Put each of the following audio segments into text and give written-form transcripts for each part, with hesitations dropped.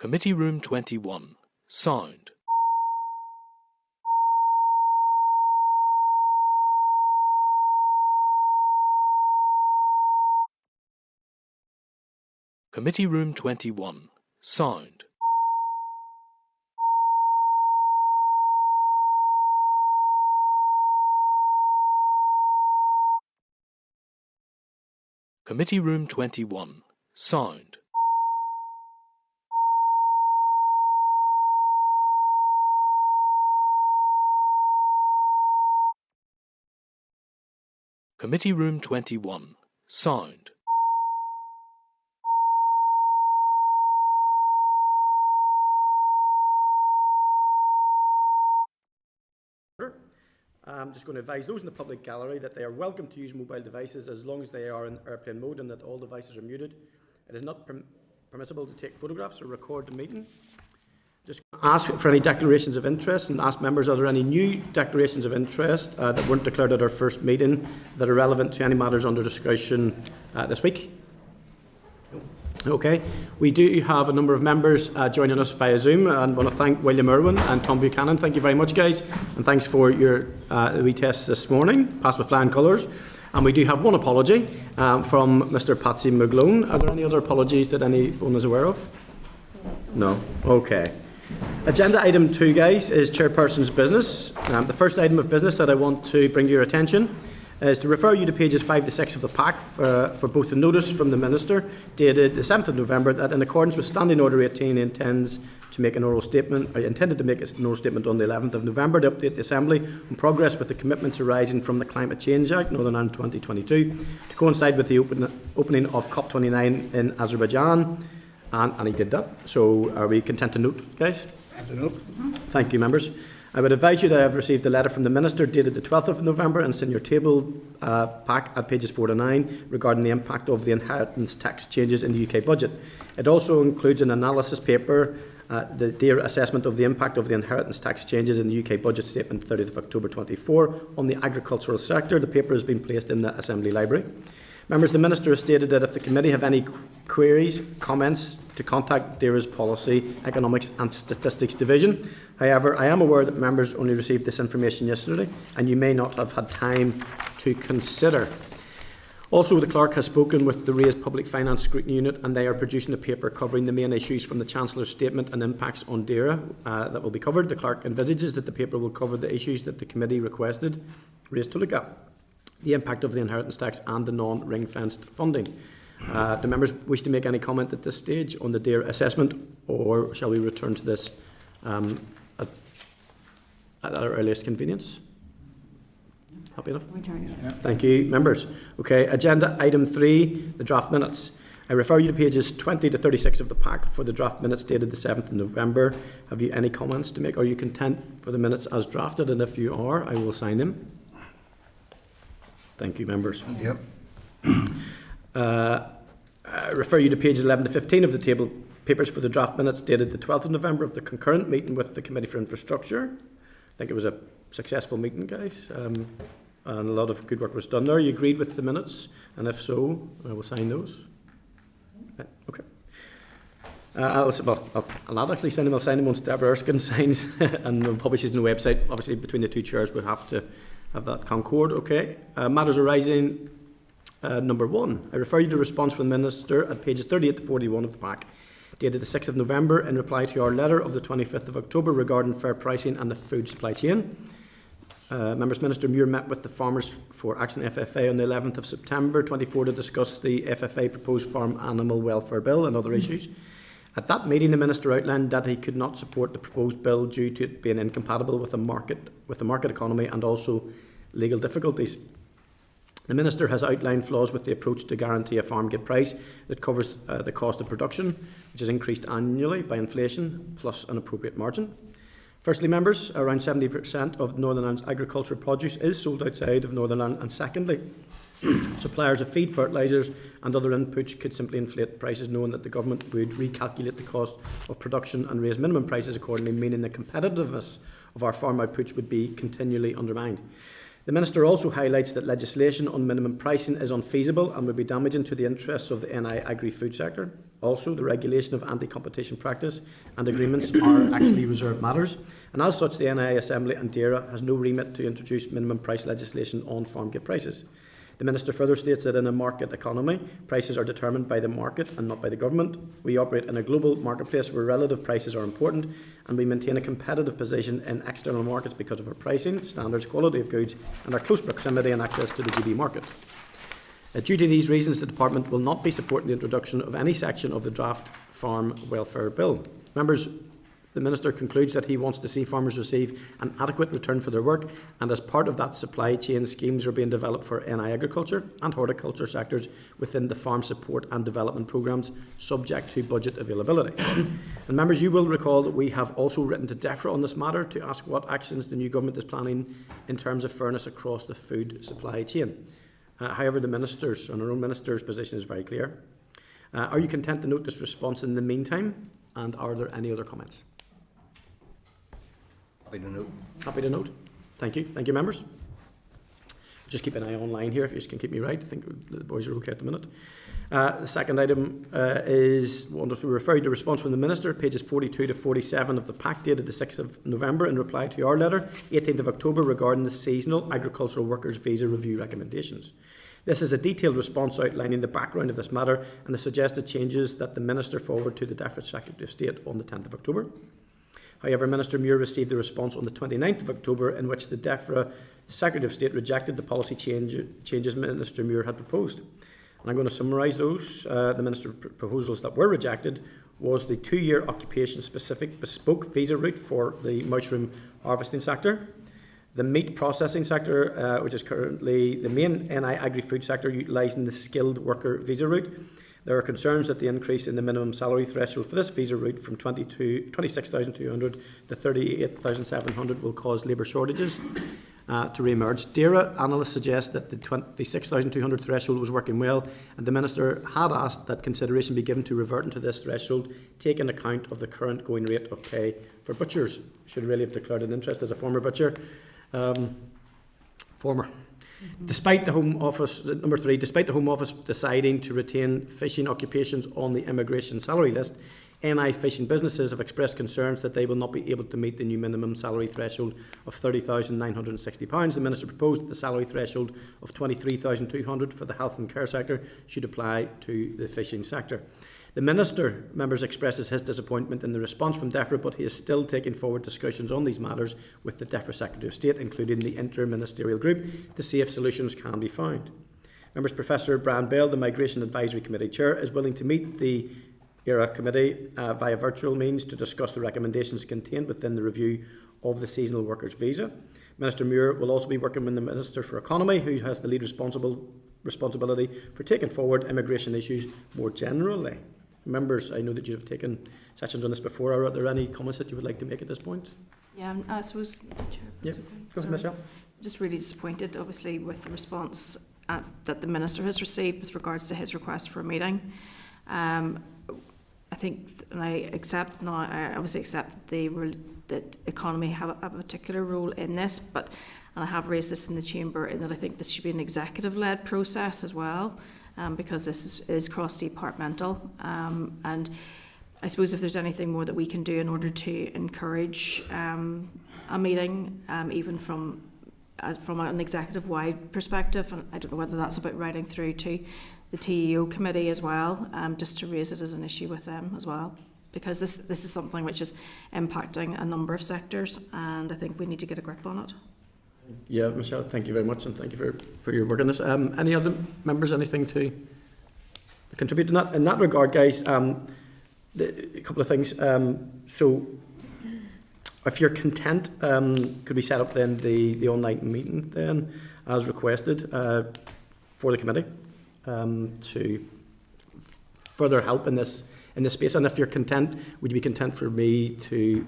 Committee Room 21. Sound. Committee Room 21. Sound. Committee Room 21. Sound. Committee Room 21. Sound. I'm just going to advise those in the public gallery that they are welcome to use mobile devices as long as they are in airplane mode and that all devices are muted. It is not permissible to take photographs or record the meeting. Just ask for any declarations of interest and ask members, are there any new declarations of interest that weren't declared at our first meeting that are relevant to any matters under discussion this week? Okay, we do have a number of members joining us via Zoom, and I want to thank William Irwin and Tom Buchanan. Thank you very much, guys, and thanks for your wee tests this morning, passed with flying colours. And we do have one apology from Mr. Patsy McGlone. Are there any other apologies that anyone is aware of? No? Okay. Agenda item 2, guys, is Chairperson's business. The first item of business that I want to bring to your attention is to refer you to pages 5 to 6 of the pack for both the notice from the Minister dated the 7th of November that in accordance with Standing Order 18 he intended to make an oral statement on the 11th of November to update the Assembly on progress with the commitments arising from the Climate Change Act Northern Ireland 2022 to coincide with the opening of COP29 in Azerbaijan, and he did that. So are we content to note, guys? Thank you, members. I would advise you that I have received a letter from the Minister dated the 12th of November and it's in your table pack at pages 4 to 9 regarding the impact of the inheritance tax changes in the UK budget. It also includes an analysis paper, the DARE assessment of the impact of the inheritance tax changes in the UK budget statement 30th of October 24 on the agricultural sector. The paper has been placed in the Assembly Library. Members, the Minister has stated that if the committee have any queries, comments, to contact DARE's Policy, Economics and Statistics Division. However, I am aware that members only received this information yesterday and you may not have had time to consider. Also, the Clerk has spoken with the Raised Public Finance Scrutiny Unit and they are producing a paper covering the main issues from the Chancellor's statement and impacts on DARE that will be covered. The Clerk envisages that the paper will cover the issues that the committee requested raised to look at: the impact of the inheritance tax and the non-ring-fenced funding. Do members wish to make any comment at this stage on the DARE assessment, or shall we return to this at our earliest convenience? Happy enough? Yeah. Thank you, members. Okay, agenda item 3, the draft minutes. I refer you to pages 20 to 36 of the pack for the draft minutes dated the 7th of November. Have you any comments to make? Are you content for the minutes as drafted? And if you are, I will sign them. Thank you, members. Yep. I refer you to pages 11 to 15 of the table papers for the draft minutes dated the 12th of November of the concurrent meeting with the Committee for Infrastructure. I think it was a successful meeting, guys, and a lot of good work was done there. You agreed with the minutes, and if so, I will sign those. Okay. I'll not actually sign them. I'll sign them once Deborah Erskine signs and publishes on the website. Obviously, between the two chairs, we have to have that concord. Okay. Matters arising. Number 1. I refer you to response from the Minister at pages 38 to 41 of the pack, dated the 6th of November, in reply to our letter of the 25th of October regarding fair pricing and the food supply chain. Members, Minister Muir met with the Farmers for Action FFA on the 11th of September 24 to discuss the FFA proposed Farm Animal Welfare Bill and other issues. At that meeting, the Minister outlined that he could not support the proposed bill due to it being incompatible with the market economy and also legal difficulties. The Minister has outlined flaws with the approach to guarantee a farm gate price that covers the cost of production, which is increased annually by inflation, plus an appropriate margin. Firstly, members, around 70% of Northern Ireland's agricultural produce is sold outside of Northern Ireland, and secondly, suppliers of feed, fertilisers and other inputs could simply inflate prices, knowing that the government would recalculate the cost of production and raise minimum prices accordingly, meaning the competitiveness of our farm outputs would be continually undermined. The Minister also highlights that legislation on minimum pricing is unfeasible and would be damaging to the interests of the NI agri-food sector. Also, the regulation of anti-competition practice and agreements are actually reserved matters, and as such the NI Assembly and DAERA has no remit to introduce minimum price legislation on farm gate prices. The Minister further states that in a market economy, prices are determined by the market and not by the government. We operate in a global marketplace where relative prices are important, and we maintain a competitive position in external markets because of our pricing, standards, quality of goods, and our close proximity and access to the GB market. Due to these reasons, the Department will not be supporting the introduction of any section of the draft Farm Welfare Bill. Members, the Minister concludes that he wants to see farmers receive an adequate return for their work, and as part of that supply chain, schemes are being developed for NI agriculture and horticulture sectors within the farm support and development programmes, subject to budget availability. And members, you will recall that we have also written to DEFRA on this matter to ask what actions the new government is planning in terms of fairness across the food supply chain. However, the Minister's and our own Minister's position is very clear. Are you content to note this response in the meantime, and are there any other comments? Happy to note. Happy to note. Thank you. Thank you, members. Just keep an eye online here if you can keep me right. I think the boys are okay at the minute. The second item is wonderfully referred to response from the Minister, pages 42 to 47 of the pack dated the 6th of November in reply to our letter, 18th of October, regarding the seasonal agricultural workers visa review recommendations. This is a detailed response outlining the background of this matter and the suggested changes that the Minister forwarded to the DEFRA Secretary of State on the 10th of October. However, Minister Muir received a response on the 29th of October in which the DEFRA Secretary of State rejected the policy changes Minister Muir had proposed. And I'm going to summarise those. The Minister's proposals that were rejected was the 2-year occupation-specific bespoke visa route for the mushroom harvesting sector, the meat processing sector, which is currently the main NI agri-food sector utilising the skilled worker visa route. There are concerns that the increase in the minimum salary threshold for this visa route from 26,200 to 38,700 will cause labour shortages to re-emerge. DAERA analysts suggest that the 26,200 threshold was working well, and the Minister had asked that consideration be given to reverting to this threshold, taking account of the current going rate of pay for butchers. Should really have declared an interest as a former butcher. Despite the Home Office, number 3, despite the Home Office deciding to retain fishing occupations on the immigration salary list, NI fishing businesses have expressed concerns that they will not be able to meet the new minimum salary threshold of £30,960. The Minister proposed that the salary threshold of £23,200 for the health and care sector should apply to the fishing sector. The Minister, members, expresses his disappointment in the response from DEFRA, but he is still taking forward discussions on these matters with the DEFRA Secretary of State, including the Inter-Ministerial Group, to see if solutions can be found. Members, Professor Brian Bell, the Migration Advisory Committee Chair, is willing to meet the ERA Committee via virtual means to discuss the recommendations contained within the review of the seasonal workers visa. Minister Muir will also be working with the Minister for Economy, who has the lead responsibility for taking forward immigration issues more generally. Members, I know that you have taken sessions on this before. Are there any comments that you would like to make at this point? Yeah, I suppose, Chair. Yeah. Go ahead, Michelle. Just really disappointed, obviously, with the response that the Minister has received with regards to his request for a meeting. I think, and I accept now, I obviously accept that economy have a particular role in this, but, and I have raised this in the Chamber, in that I think this should be an executive-led process as well. Because this is cross-departmental, and I suppose if there's anything more that we can do in order to encourage a meeting, even from an executive-wide perspective, and I don't know whether that's about writing through to the TEO committee as well, just to raise it as an issue with them as well, because this is something which is impacting a number of sectors, and I think we need to get a grip on it. Yeah, Michelle, thank you very much, and thank you for your work on this. Any other members, anything to contribute to that? In that regard, guys, a couple of things. So, if you're content, could we set up then the online meeting then, as requested, for the committee, to further help in this space? And if you're content, would you be content for me to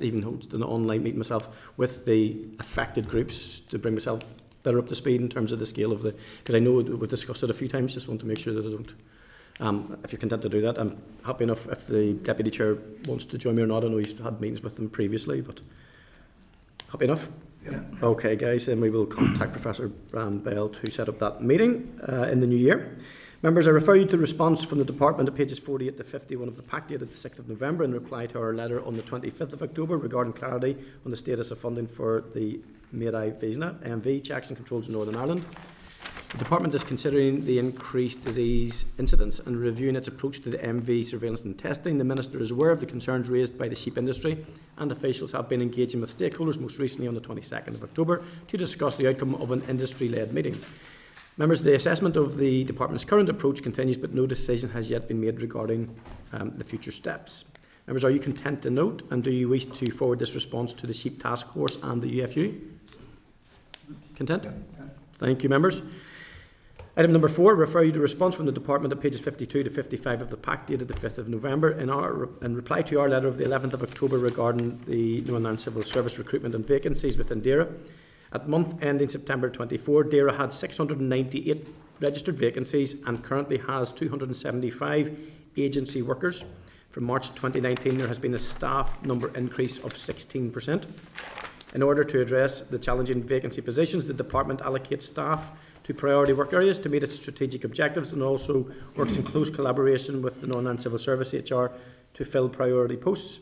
even host an online meeting myself with the affected groups to bring myself better up to speed in terms of the scale of the, because I know we've discussed it a few times, just want to make sure that I don't, if you're content to do that. I'm happy enough if the Deputy Chair wants to join me or not. I know he's had meetings with them previously, but happy enough. Okay, guys, then we will contact Professor Bell to set up that meeting in the new year. Members, I refer you to the response from the Department at pages 48 to 51 of the pack dated the 6th of November in reply to our letter on the 25th of October regarding clarity on the status of funding for the Made Visa MV checks and controls in Northern Ireland. The Department is considering the increased disease incidence and reviewing its approach to the MV surveillance and testing. The Minister is aware of the concerns raised by the sheep industry, and officials have been engaging with stakeholders, most recently on the 22nd of October, to discuss the outcome of an industry-led meeting. Members, the assessment of the Department's current approach continues, but no decision has yet been made regarding the future steps. Members, are you content to note, and do you wish to forward this response to the Sheep Task Force and the UFU? Content? Yeah. Thank you, members. Item number 4, refer you to response from the Department at pages 52 to 55 of the pack dated the 5th of November in reply to our letter of the 11th of October regarding the Northern Ireland Civil Service recruitment and vacancies within DAERA. At month ending September 24, DAERA had 698 registered vacancies and currently has 275 agency workers. From March 2019, there has been a staff number increase of 16%. In order to address the challenging vacancy positions, the Department allocates staff to priority work areas to meet its strategic objectives and also works in close collaboration with the Northern Ireland Civil Service HR to fill priority posts.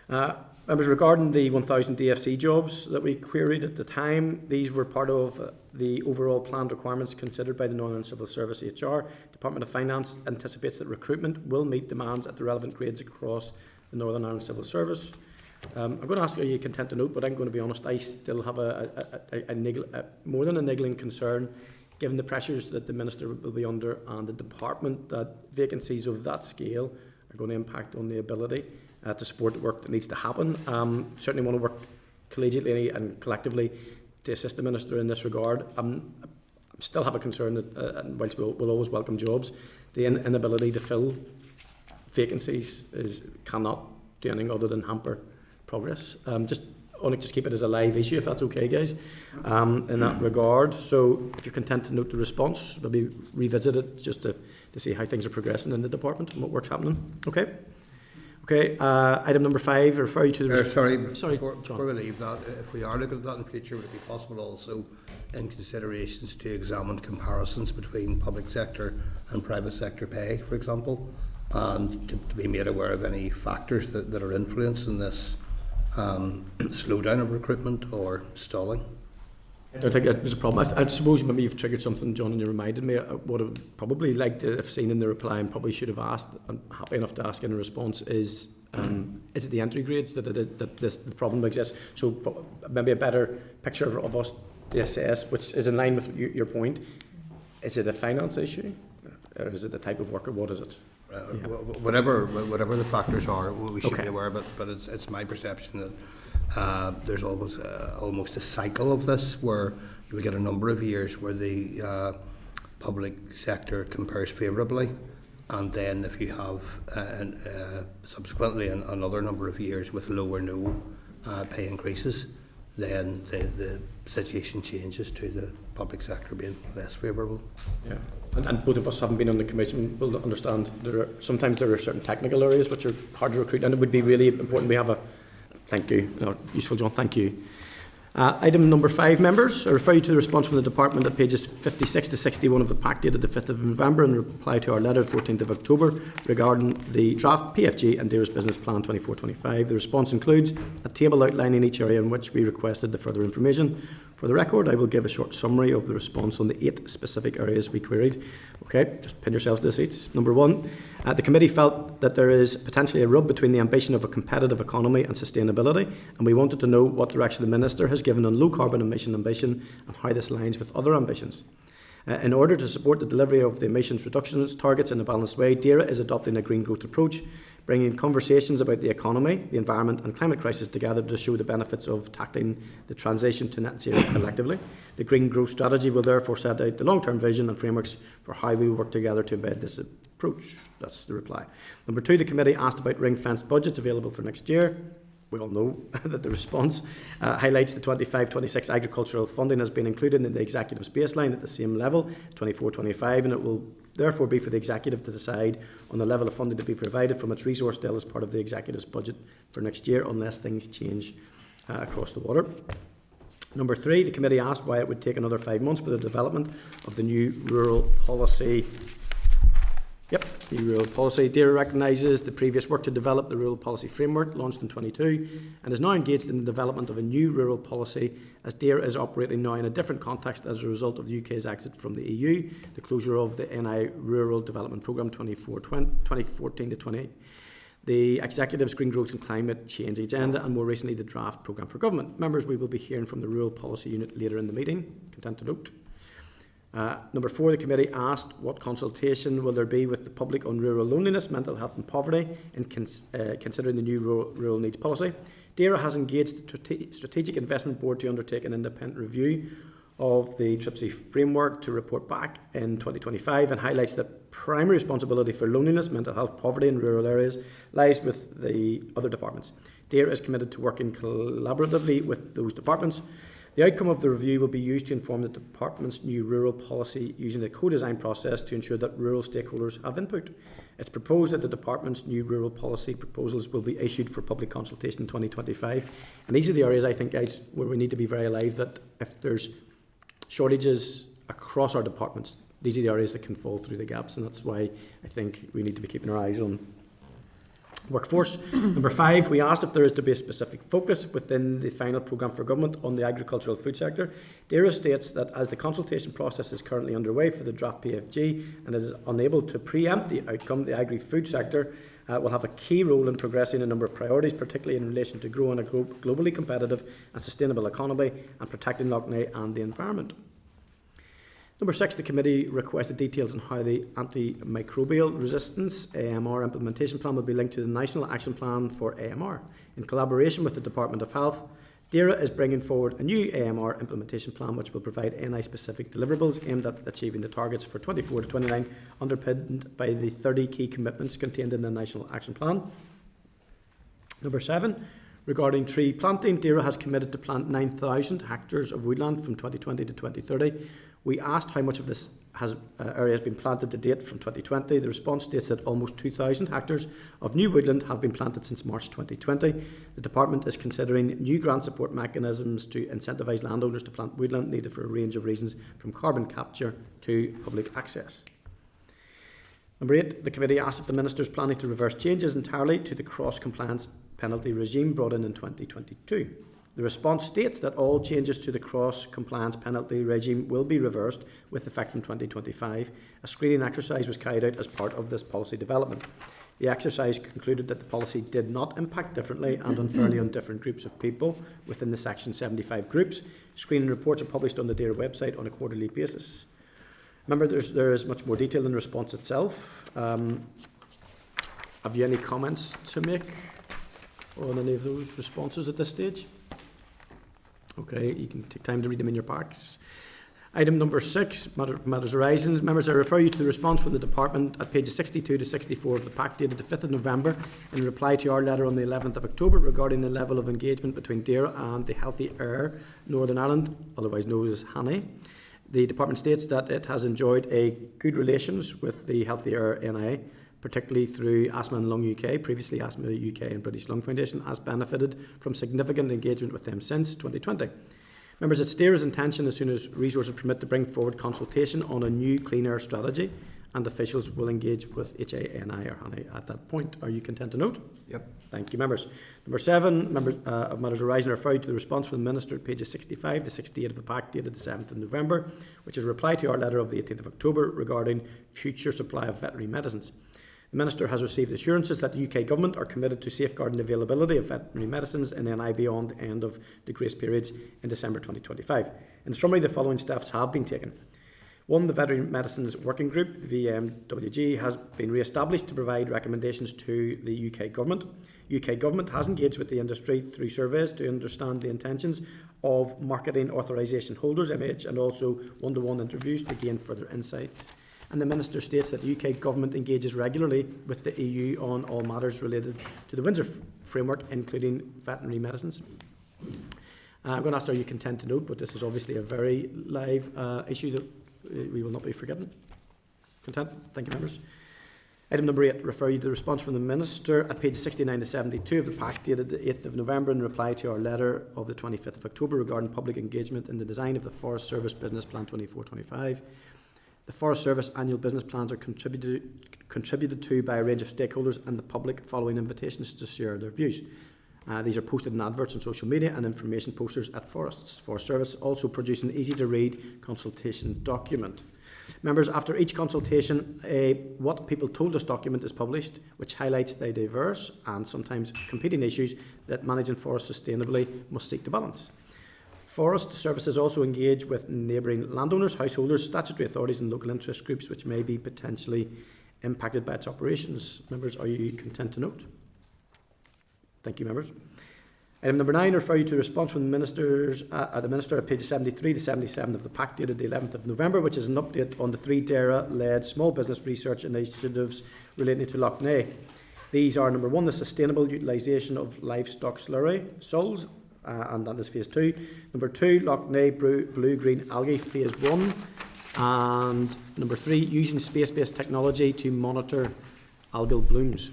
Members, regarding the 1,000 DFC jobs that we queried at the time, these were part of the overall planned requirements considered by the Northern Ireland Civil Service HR. Department of Finance anticipates that recruitment will meet demands at the relevant grades across the Northern Ireland Civil Service. I'm going to ask, are you content to note, but I'm going to be honest, I still have more than a niggling concern, given the pressures that the Minister will be under and the Department, that vacancies of that scale are going to impact on the ability to support the work that needs to happen. Certainly want to work collegiately and collectively to assist the Minister in this regard. I still have a concern that, whilst we'll always welcome jobs, the inability to fill vacancies cannot do anything other than hamper progress. Just want to just keep it as a live issue, if that's okay, guys, in that regard. So if you're content to note the response, maybe revisit it just to see how things are progressing in the department and what work's happening. Okay. Okay. Item number 5, I refer you to the... Sorry, John. before we leave that, if we are looking at that in the future, would it be possible also in considerations to examine comparisons between public sector and private sector pay, for example, and to be made aware of any factors that are influencing this slowdown of recruitment or stalling? I don't think there's a problem. I suppose maybe you've triggered something, John, and you reminded me. What I would probably like to have seen in the reply, and probably should have asked, and happy enough to ask in a response, is it the entry grades that the problem exists? So maybe a better picture of us to assess, which is in line with your point. Is it a finance issue, or is it the type of work, or what is it? Whatever the factors are, we should be aware of it. But it's my perception that there's almost a cycle of this where we get a number of years where the public sector compares favourably, and then if you have subsequently another number of years with low or no pay increases, then the situation changes to the public sector being less favourable. Yeah. And both of us having been on the commission will understand sometimes there are certain technical areas which are hard to recruit, and it would be really important we have a... Thank you. Useful, John. Thank you. Item number 5, members. I refer you to the response from the Department at pages 56 to 61 of the pack dated the 5th of November in reply to our letter of 14th of October regarding the draft PFG and DAERA's Business Plan 24-25. The response includes a table outlining each area in which we requested the further information. For the record, I will give a short summary of the response on the 8 specific areas we queried. Okay, just pin yourselves to the seats. Number 1, the committee felt that there is potentially a rub between the ambition of a competitive economy and sustainability, and we wanted to know what direction the Minister has given on low carbon emission ambition and how this aligns with other ambitions. In order to support the delivery of the emissions reductions targets in a balanced way, DAERA is adopting a green growth approach, bringing conversations about the economy, the environment and climate crisis together to show the benefits of tackling the transition to net zero collectively. The green growth strategy will therefore set out the long-term vision and frameworks for how we work together to embed this approach. That's the reply. Number 2, the committee asked about ring-fenced budgets available for next year. We all know that the response highlights the 25-26 agricultural funding has been included in the Executive's baseline at the same level, 24-25, and it will therefore be for the Executive to decide on the level of funding to be provided from its resource bill as part of the Executive's budget for next year, unless things change across the water. Number 3, the committee asked why it would take another 5 months for the development of the new rural policy. New rural policy. DAERA recognises the previous work to develop the rural policy framework launched in 2022 and is now engaged in the development of a new rural policy, as DAERA is operating now in a different context as a result of the UK's exit from the EU, the closure of the NI Rural Development Programme 2014 to 20, the Executive's Green Growth and Climate Change Agenda, and more recently the Draft Programme for Government. Members, we will be hearing from the Rural Policy Unit later in the meeting. Content to note. Number 4, the committee asked what consultation will there be with the public on rural loneliness, mental health and poverty in considering the new rural needs policy. DAERA has engaged the Strategic Investment Board to undertake an independent review of the TRIPSI framework to report back in 2025, and highlights that primary responsibility for loneliness, mental health, poverty in rural areas lies with the other departments. DAERA is committed to working collaboratively with those departments. The outcome of the review will be used to inform the department's new rural policy using a co-design process to ensure that rural stakeholders have input. It's proposed that the department's new rural policy proposals will be issued for public consultation in 2025. And these are the areas, I think, guys, where we need to be very alive that if there's shortages across our departments, these are the areas that can fall through the gaps, and that's why I think we need to be keeping our eyes on workforce. Number 5, we asked if there is to be a specific focus within the final programme for government on the agricultural food sector. DAERA states that as the consultation process is currently underway for the draft PFG and is unable to preempt the outcome, the agri-food sector will have a key role in progressing a number of priorities, particularly in relation to growing a globally competitive and sustainable economy and protecting Loughney and the environment. Number 6, the committee requested details on how the antimicrobial resistance AMR implementation plan will be linked to the National Action Plan for AMR. In collaboration with the Department of Health, DAERA is bringing forward a new AMR implementation plan which will provide NI-specific deliverables aimed at achieving the targets for 24 to 29, underpinned by the 30 key commitments contained in the National Action Plan. Number 7, regarding tree planting, DAERA has committed to plant 9,000 hectares of woodland from 2020 to 2030. We asked how much of this area has been planted to date from 2020. The response states that almost 2,000 hectares of new woodland have been planted since March 2020. The department is considering new grant support mechanisms to incentivise landowners to plant woodland needed for a range of reasons, from carbon capture to public access. Number 8, the committee asked if the Minister is planning to reverse changes entirely to the cross-compliance penalty regime brought in 2022. The response states that all changes to the cross-compliance penalty regime will be reversed with effect from 2025. A screening exercise was carried out as part of this policy development. The exercise concluded that the policy did not impact differently and unfairly on different groups of people within the Section 75 groups. Screening reports are published on the DAERA website on a quarterly basis. Remember, there is much more detail in the response itself. Have you any comments to make on any of those responses at this stage? Okay, you can take time to read them in your packs. Item number 6, matters arising. Members, I refer you to the response from the Department at pages 62 to 64 of the pack dated the 5th of November in reply to our letter on the 11th of October regarding the level of engagement between DAERA and the Healthy Air Northern Ireland, otherwise known as HANI. The Department states that it has enjoyed a good relations with the Healthy Air NI, particularly through Asthma and Lung UK, previously Asthma UK and British Lung Foundation, has benefited from significant engagement with them since 2020. Members, it's DAERA's intention, as soon as resources permit, to bring forward consultation on a new clean air strategy, and officials will engage with HANI or HANI at that point. Are you content to note? Yep. Thank you, members. Number 7, members of matters arising, refer you to the response from the Minister at pages 65 to 68 of the pack dated the 7th of November, which is a reply to our letter of the 18th of October regarding future supply of veterinary medicines. The Minister has received assurances that the UK Government are committed to safeguarding the availability of veterinary medicines in NI beyond the end of the grace periods in December 2025. In summary, the following steps have been taken. 1, the Veterinary Medicines Working Group, VMWG, has been re-established to provide recommendations to the UK Government. UK Government has engaged with the industry through surveys to understand the intentions of marketing authorisation holders, MH, and also one-to-one interviews to gain further insight. And the Minister states that the UK Government engages regularly with the EU on all matters related to the Windsor Framework, including veterinary medicines. I'm going to ask, are you content to note, but this is obviously a very live issue that we will not be forgetting. Content? Thank you, members. Item number 8, refer you to the response from the Minister at pages 69 to 72 of the pack dated the 8th of November in reply to our letter of the 25th of October regarding public engagement in the design of the Forest Service Business Plan 24-25. The Forest Service annual business plans are contributed to by a range of stakeholders and the public following invitations to share their views. These are posted in adverts on social media and information posters at Forests. Forest Service also produce an easy-to-read consultation document. Members, after each consultation, a What People Told Us document is published, which highlights the diverse and sometimes competing issues that managing forests sustainably must seek to balance. Forest Services also engage with neighbouring landowners, householders, statutory authorities and local interest groups which may be potentially impacted by its operations. Members, are you content to note? Thank you, members. Item number 9, refer you to a response from the Minister at pages 73 to 77 of the pack dated the 11th of November, which is an update on the 3 DAERA-led small business research initiatives relating to Lough Neagh. These are, number 1, the sustainable utilisation of livestock slurry, sols, and that is phase 2. Number 2, Lough Neagh blue-green algae, phase 1. And number 3, using space-based technology to monitor algal blooms.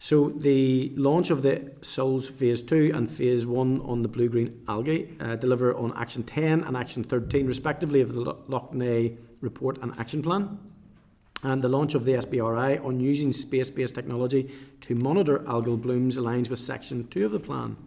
So the launch of the SOLS Phase 2 and Phase 1 on the blue-green algae deliver on Action 10 and Action 13 respectively of the Lough Neagh Report and Action Plan. And the launch of the SBRI on using space-based technology to monitor algal blooms aligns with Section 2 of the plan.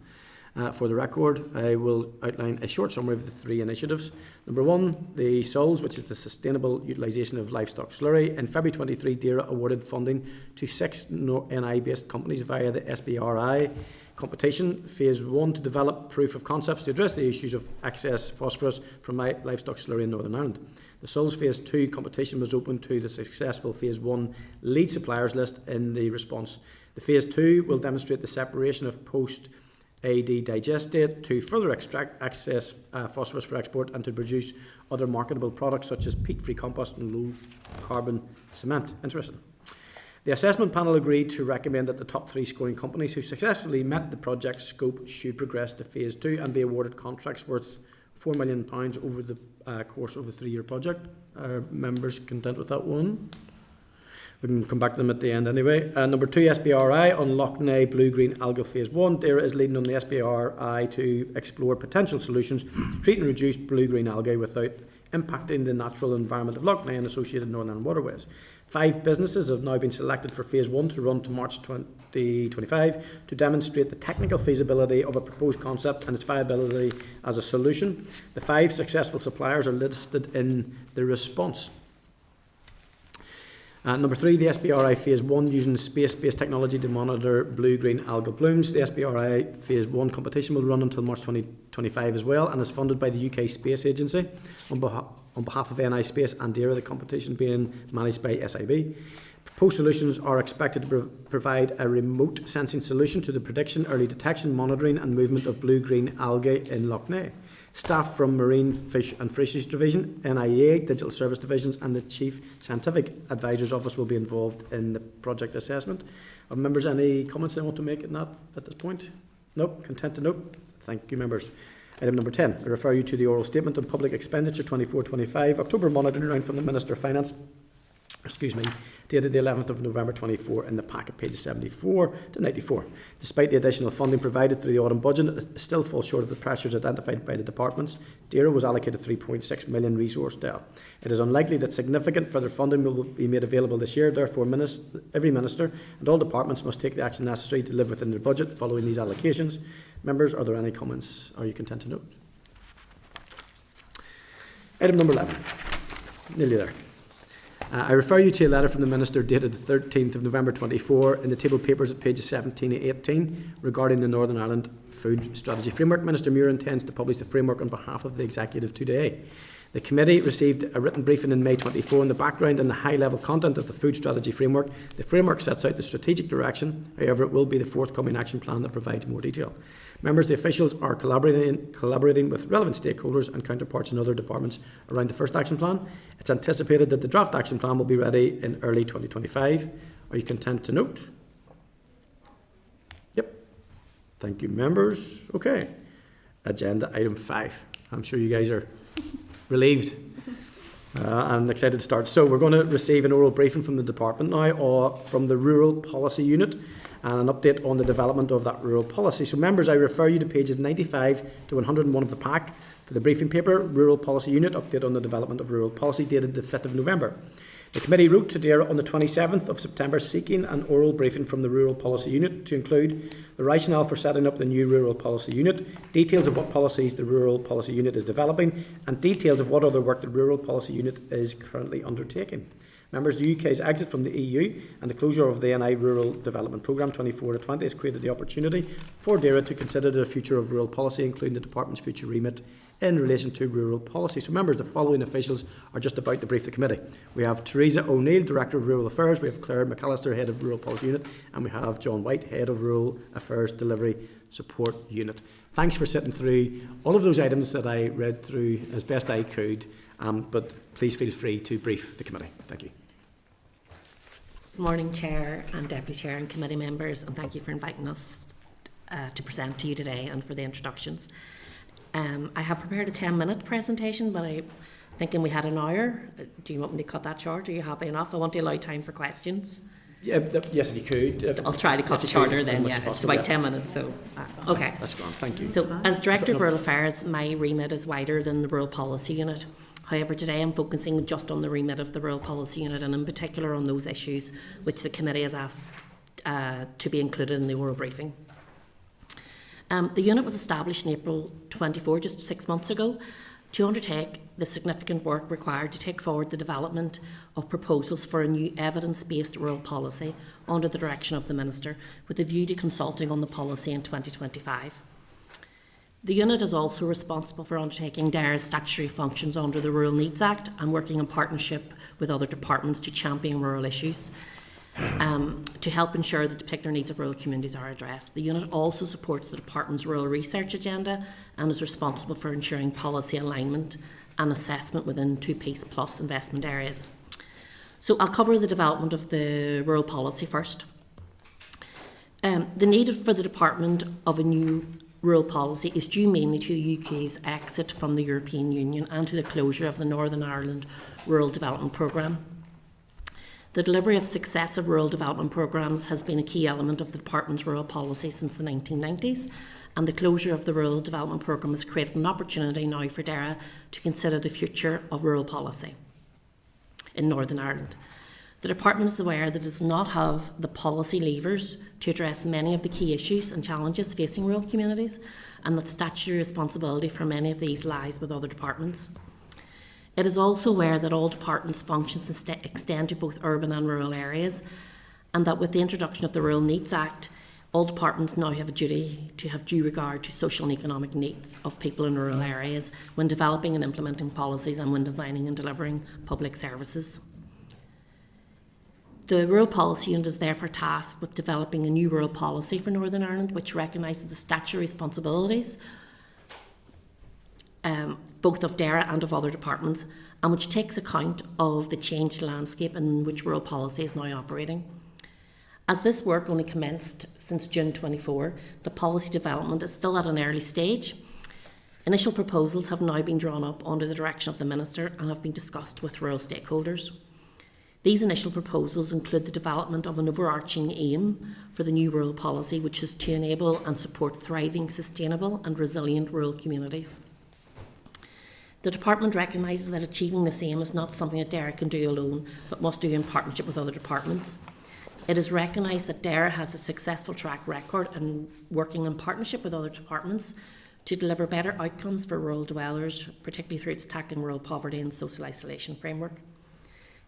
For the record, I will outline a short summary of the 3 initiatives. Number 1, the SOLS, which is the Sustainable Utilisation of Livestock Slurry. In February 23, DAERA awarded funding to 6 NI-based companies via the SBRI competition. Phase 1 to develop proof of concepts to address the issues of excess phosphorus from livestock slurry in Northern Ireland. The SOLS Phase 2 competition was open to the successful Phase 1 lead suppliers list in the response. The Phase 2 will demonstrate the separation of post-AD digestate to further extract excess phosphorus for export and to produce other marketable products such as peat-free compost and low-carbon cement. Interesting. The assessment panel agreed to recommend that the top 3 scoring companies who successfully met the project scope should progress to Phase 2 and be awarded contracts worth £4 million over the course of the 3-year project. Are members content with that one? We can come back to them at the end anyway. Number 2, SBRI on Lough Neagh blue-green algal Phase 1. DAERA is leading on the SBRI to explore potential solutions to treat and reduce blue-green algae without impacting the natural environment of Lough Neagh and associated Northern waterways. 5 businesses have now been selected for Phase 1 to run to March 2025 to demonstrate the technical feasibility of a proposed concept and its viability as a solution. The 5 successful suppliers are listed in the response. Number 3, the SBRI Phase 1 using space-based technology to monitor blue-green algal blooms. The SBRI Phase 1 competition will run until March 2025 as well and is funded by the UK Space Agency on behalf of NI Space and DAERA, the competition being managed by SIB. Proposed solutions are expected to provide a remote sensing solution to the prediction, early detection, monitoring and movement of blue-green algae in Lough Neagh. Staff from Marine, Fish and Fisheries Division, NIA, Digital Service Divisions and the Chief Scientific Advisor's Office will be involved in the project assessment. Are members any comments they want to make in that at this point? Nope, content to note. Thank you, members. Item number 10, I refer you to the oral statement on public expenditure 24-25, October monitoring round from the Minister of Finance, dated the 11th of November 24 in the packet, pages 74 to 94. Despite the additional funding provided through the autumn budget, it still falls short of the pressures identified by the departments. DAERA was allocated £3.6 million resource DEL. It is unlikely that significant further funding will be made available this year. Therefore, every minister and all departments must take the action necessary to live within their budget following these allocations. Members, are there any comments? Are you content to note? Item number 11. Nearly there. I refer you to a letter from the Minister dated the 13th of November 24 in the table papers at pages 17 to 18 regarding the Northern Ireland Food Strategy Framework. Minister Muir intends to publish the framework on behalf of the Executive today. The committee received a written briefing in May 24 on the background and the high-level content of the Food Strategy Framework. The framework sets out the strategic direction, however it will be the forthcoming action plan that provides more detail. Members, the officials are collaborating with relevant stakeholders and counterparts in other departments around the first action plan. It's anticipated that the draft action plan will be ready in early 2025. Are you content to note? Yep. Thank you, members. Okay. Agenda item 5. I'm sure you guys are relieved. I'm excited to start. So we're going to receive an oral briefing from the department now, or from the Rural Policy Unit, and an update on the development of that rural policy. So members, I refer you to pages 95 to 101 of the pack for the briefing paper, Rural Policy Unit, update on the development of rural policy, dated the 5th of November. The committee wrote to DAERA on the 27th of September seeking an oral briefing from the Rural Policy Unit to include the rationale for setting up the new Rural Policy Unit, details of what policies the Rural Policy Unit is developing, and details of what other work the Rural Policy Unit is currently undertaking. Members, the UK's exit from the EU and the closure of the NI Rural Development Programme 24-20 has created the opportunity for DAERA to consider the future of rural policy, including the Department's future remit in relation to rural policy. So members, the following officials are just about to brief the committee. We have Teresa O'Neill, Director of Rural Affairs, we have Claire McAllister, Head of Rural Policy Unit, and we have John White, Head of Rural Affairs Delivery Support Unit. Thanks for sitting through all of those items that I read through as best I could, but please feel free to brief the committee. Thank you. Good morning, Chair and Deputy Chair and committee members, and thank you for inviting us to present to you today and for the introductions. I have prepared a 10-minute presentation, but I'm thinking we had an hour. Do you want me to cut that short? Are you happy enough? I want to allow time for questions. Yeah, yes, if you could. I'll try to cut it shorter then, yeah. It's about 10 minutes, so okay. That's grand, thank you. So, as Director of Rural Affairs, my remit is wider than the Rural Policy Unit. However, today I'm focusing just on the remit of the Rural Policy Unit, and in particular on those issues which the committee has asked to be included in the oral briefing. The unit was established in April 24, just 6 months ago, to undertake the significant work required to take forward the development of proposals for a new evidence-based rural policy under the direction of the Minister, with a view to consulting on the policy in 2025. The unit is also responsible for undertaking DAERA's statutory functions under the Rural Needs Act and working in partnership with other departments to champion rural issues, to help ensure that the particular needs of rural communities are addressed. The unit also supports the Department's rural research agenda and is responsible for ensuring policy alignment and assessment within 2-piece plus investment areas. So I'll cover the development of the rural policy first. The need for the Department of a new rural policy is due mainly to the UK's exit from the European Union and to the closure of the Northern Ireland Rural Development Programme. The delivery of successive rural development programmes has been a key element of the Department's rural policy since the 1990s, and the closure of the Rural Development Programme has created an opportunity now for DAERA to consider the future of rural policy in Northern Ireland. The Department is aware that it does not have the policy levers to address many of the key issues and challenges facing rural communities, and that statutory responsibility for many of these lies with other departments. It is also aware that all departments' functions extend to both urban and rural areas, and that with the introduction of the Rural Needs Act, all departments now have a duty to have due regard to social and economic needs of people in rural areas when developing and implementing policies and when designing and delivering public services. The Rural Policy Unit is therefore tasked with developing a new rural policy for Northern Ireland which recognises the statutory responsibilities both of DAERA and of other departments, and which takes account of the changed landscape in which rural policy is now operating. As this work only commenced since June 24, the policy development is still at an early stage. Initial proposals have now been drawn up under the direction of the Minister and have been discussed with rural stakeholders. These initial proposals include the development of an overarching aim for the new rural policy, which is to enable and support thriving, sustainable and resilient rural communities. The Department recognises that achieving this aim is not something that DAERA can do alone, but must do in partnership with other departments. It is recognised that DAERA has a successful track record in working in partnership with other departments to deliver better outcomes for rural dwellers, particularly through its tackling rural poverty and social isolation framework.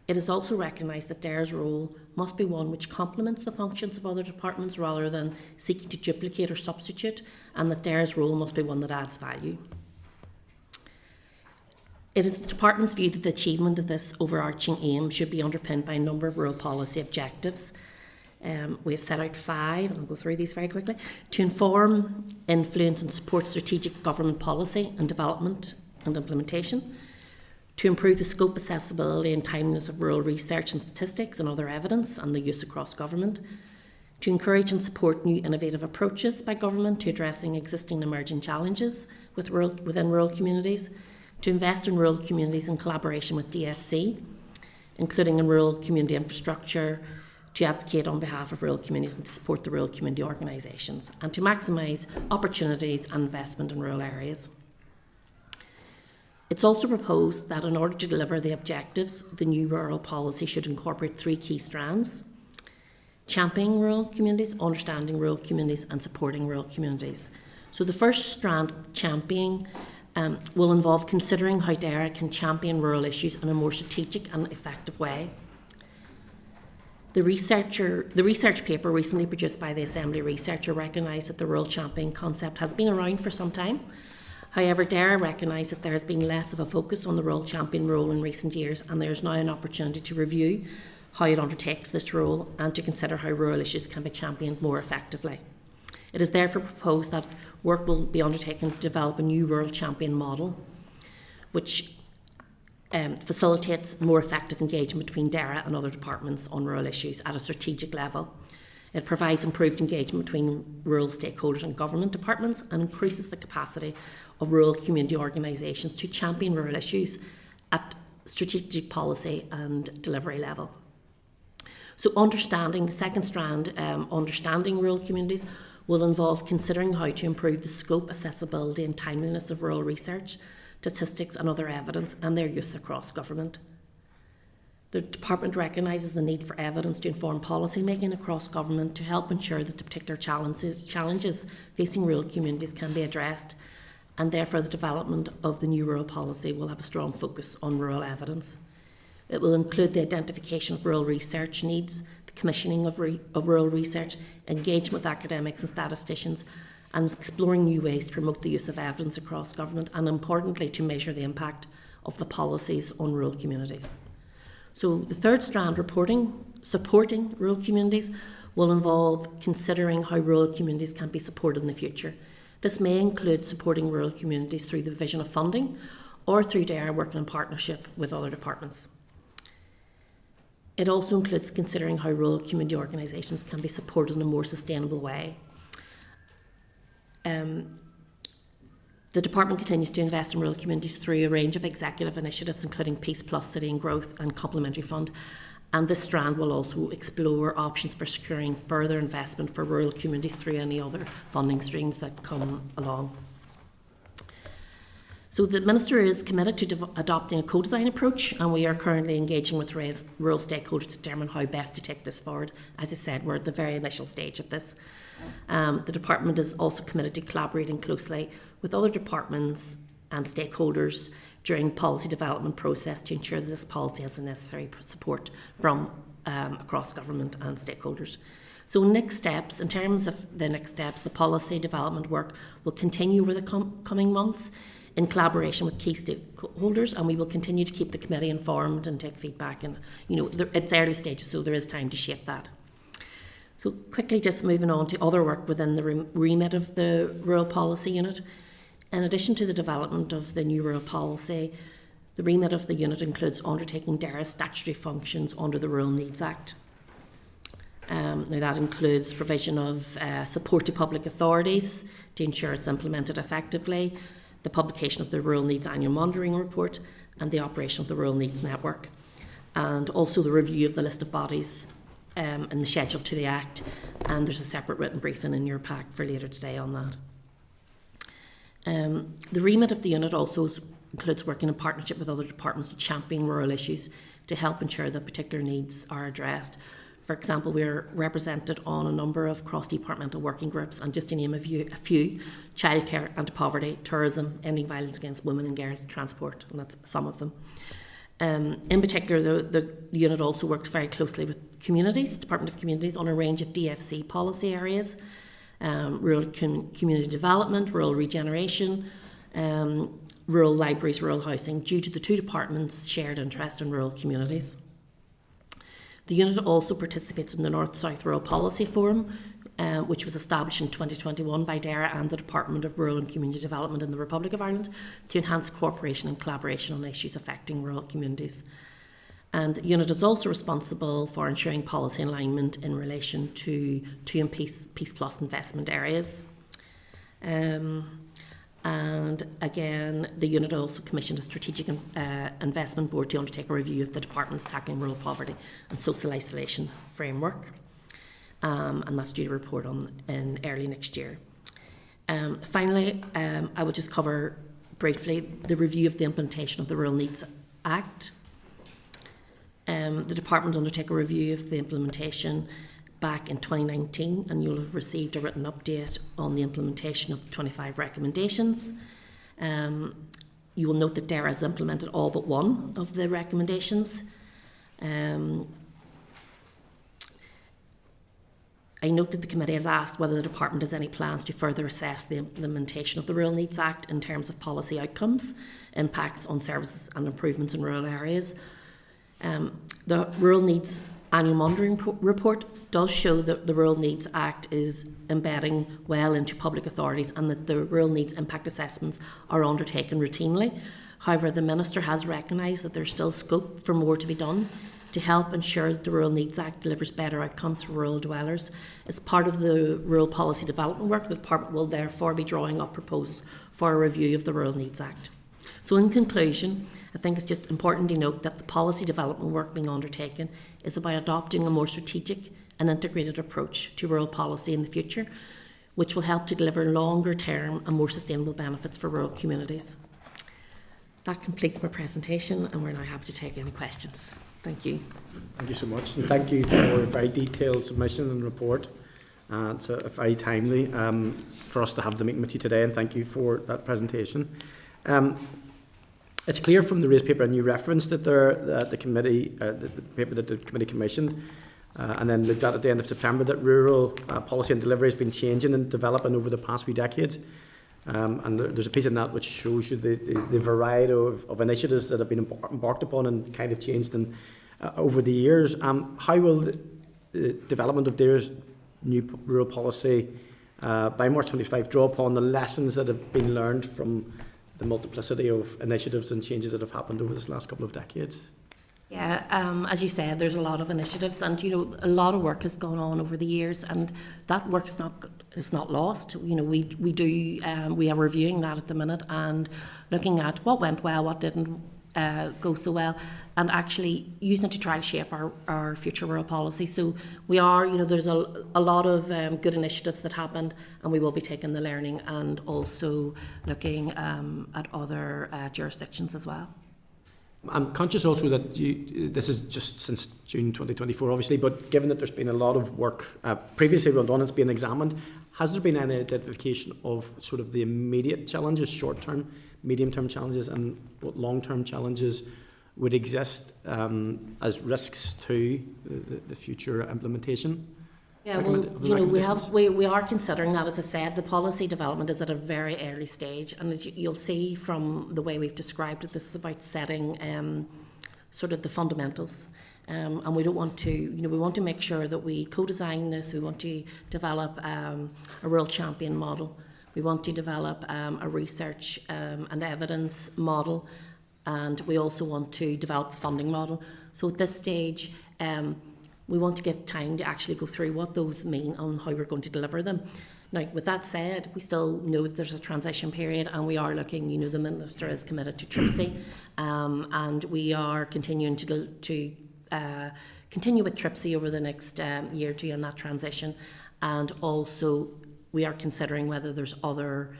It is also recognised that DAERA's role must be one which complements the functions of other departments rather than seeking to duplicate or substitute, and that DAERA's role must be one that adds value. It is the Department's view that the achievement of this overarching aim should be underpinned by a number of rural policy objectives. We have set out 5, and I'll go through these very quickly, to inform, influence and support strategic government policy and development and implementation, to improve the scope, accessibility and timeliness of rural research and statistics and other evidence and the use across government, to encourage and support new innovative approaches by government to addressing existing and emerging challenges within rural communities, to invest in rural communities in collaboration with DFC, including in rural community infrastructure, to advocate on behalf of rural communities and to support the rural community organisations, and to maximise opportunities and investment in rural areas. It's also proposed that in order to deliver the objectives, the new rural policy should incorporate 3 key strands: championing rural communities, understanding rural communities, and supporting rural communities. So the first strand, championing, will involve considering how DAERA can champion rural issues in a more strategic and effective way. The research paper recently produced by the Assembly researcher recognised that the rural championing concept has been around for some time. However, DAERA recognised that there has been less of a focus on the rural champion role in recent years, and there is now an opportunity to review how it undertakes this role and to consider how rural issues can be championed more effectively. It is therefore proposed that work will be undertaken to develop a new rural champion model, which facilitates more effective engagement between DAERA and other departments on rural issues at a strategic level. It provides improved engagement between rural stakeholders and government departments and increases the capacity of rural community organisations to champion rural issues at strategic policy and delivery level. So understanding, the second strand, understanding rural communities, will involve considering how to improve the scope, accessibility and timeliness of rural research, statistics and other evidence and their use across government. The Department recognises the need for evidence to inform policy making across government to help ensure that the particular challenges facing rural communities can be addressed, and therefore the development of the new rural policy will have a strong focus on rural evidence. It will include the identification of rural research needs, the commissioning of rural research, engagement with academics and statisticians, and exploring new ways to promote the use of evidence across government, and importantly to measure the impact of the policies on rural communities. So the third strand, supporting rural communities, will involve considering how rural communities can be supported in the future. This may include supporting rural communities through the provision of funding or through DAERA working in partnership with other departments. It also includes considering how rural community organisations can be supported in a more sustainable way. The Department continues to invest in rural communities through a range of executive initiatives, including Peace Plus, City and Growth and Complementary Fund. And this strand will also explore options for securing further investment for rural communities through any other funding streams that come along. So the Minister is committed to adopting a co-design approach, and we are currently engaging with rural stakeholders to determine how best to take this forward. As I said, we're at the very initial stage of this. The Department is also committed to collaborating closely with other departments and stakeholders during the policy development process to ensure that this policy has the necessary support from across government and stakeholders. So next steps, in terms of the next steps, the policy development work will continue over the coming months in collaboration with key stakeholders, and we will continue to keep the committee informed and take feedback. And it's early stages, so there is time to shape that. So quickly, just moving on to other work within the remit of the Rural Policy Unit. In addition to the development of the new rural policy, the remit of the unit includes undertaking DAERA's statutory functions under the Rural Needs Act. Now that includes provision of support to public authorities to ensure it's implemented effectively, the publication of the Rural Needs Annual Monitoring Report, and the operation of the Rural Needs Network, and also the review of the list of bodies and the schedule to the Act. And there's a separate written briefing in your pack for later today on that. The remit of the unit also includes working in partnership with other departments to champion rural issues to help ensure that particular needs are addressed. For example, we're represented on a number of cross-departmental working groups, and just to name a few, childcare, anti-poverty, tourism, ending violence against women and girls, transport, and that's some of them. In particular, the unit also works very closely with communities, Department of Communities, on a range of DFC policy areas, rural community development, rural regeneration, rural libraries, rural housing, due to the two departments' shared interest in rural communities. The unit also participates in the North-South Rural Policy Forum, which was established in 2021 by DAERA and the Department of Rural and Community Development in the Republic of Ireland to enhance cooperation and collaboration on issues affecting rural communities. And the unit is also responsible for ensuring policy alignment in relation to Peace Plus investment areas. And again, the unit also commissioned a strategic investment board to undertake a review of the department's tackling rural poverty and social isolation framework. And that's due to report on in early next year. Finally, I will just cover briefly the review of the implementation of the Rural Needs Act. The department undertook a review of the implementation back in 2019, and you'll have received a written update on the implementation of the 25 recommendations. You will note that DARE has implemented all but one of the recommendations. I note that the committee has asked whether the department has any plans to further assess the implementation of the Rural Needs Act in terms of policy outcomes, impacts on services and improvements in rural areas. The Rural Needs Annual Monitoring Report does show that the Rural Needs Act is embedding well into public authorities and that the rural needs impact assessments are undertaken routinely. However, the Minister has recognised that there's still scope for more to be done to help ensure that the Rural Needs Act delivers better outcomes for rural dwellers. As part of the rural policy development work, the Department will therefore be drawing up proposals for a review of the Rural Needs Act. So in conclusion, I think it's just important to note that the policy development work being undertaken is about adopting a more strategic and integrated approach to rural policy in the future, which will help to deliver longer term and more sustainable benefits for rural communities. That completes my presentation, and we're now happy to take any questions. Thank you. Thank you so much, and thank you for a very detailed submission and report. It's very timely for us to have the meeting with you today, and thank you for that presentation. It's clear from the raised paper, and you referenced that the committee, the paper that the committee commissioned, and then looked at the end of September, that rural policy and delivery has been changing and developing over the past few decades. And there's a piece in that which shows you the variety of initiatives that have been embarked upon and kind of changed over the years. How will the development of their new rural policy by March 25 draw upon the lessons that have been learned from the multiplicity of initiatives and changes that have happened over this last couple of decades? Yeah, as you said, there's a lot of initiatives, and a lot of work has gone on over the years, and that work's not lost. We are reviewing that at the minute and looking at what went well, what didn't go so well, and actually using it to try to shape our future rural policy. So we are, there's a lot of good initiatives that happened, and we will be taking the learning and also looking at other jurisdictions as well. I'm conscious also that this is just since June 2024, obviously, but given that there's been a lot of work previously done, it's been examined, has there been any identification of sort of the immediate challenges, short-term, medium-term challenges, and what long-term challenges would exist as risks to the future implementation? Yeah, well, we are considering that. As I said, the policy development is at a very early stage, and as you'll see from the way we've described it, this is about setting sort of the fundamentals, and we don't want to, we want to make sure that we co-design this. We want to develop a rural champion model. We want to develop a research and evidence model, and we also want to develop the funding model. So at this stage, we want to give time to actually go through what those mean and how we're going to deliver them. Now, with that said, we still know that there's a transition period, and we are looking, the Minister is committed to TRIPSI, and we are continuing to continue with TRIPSI over the next year or two in that transition, and also we are considering whether there's other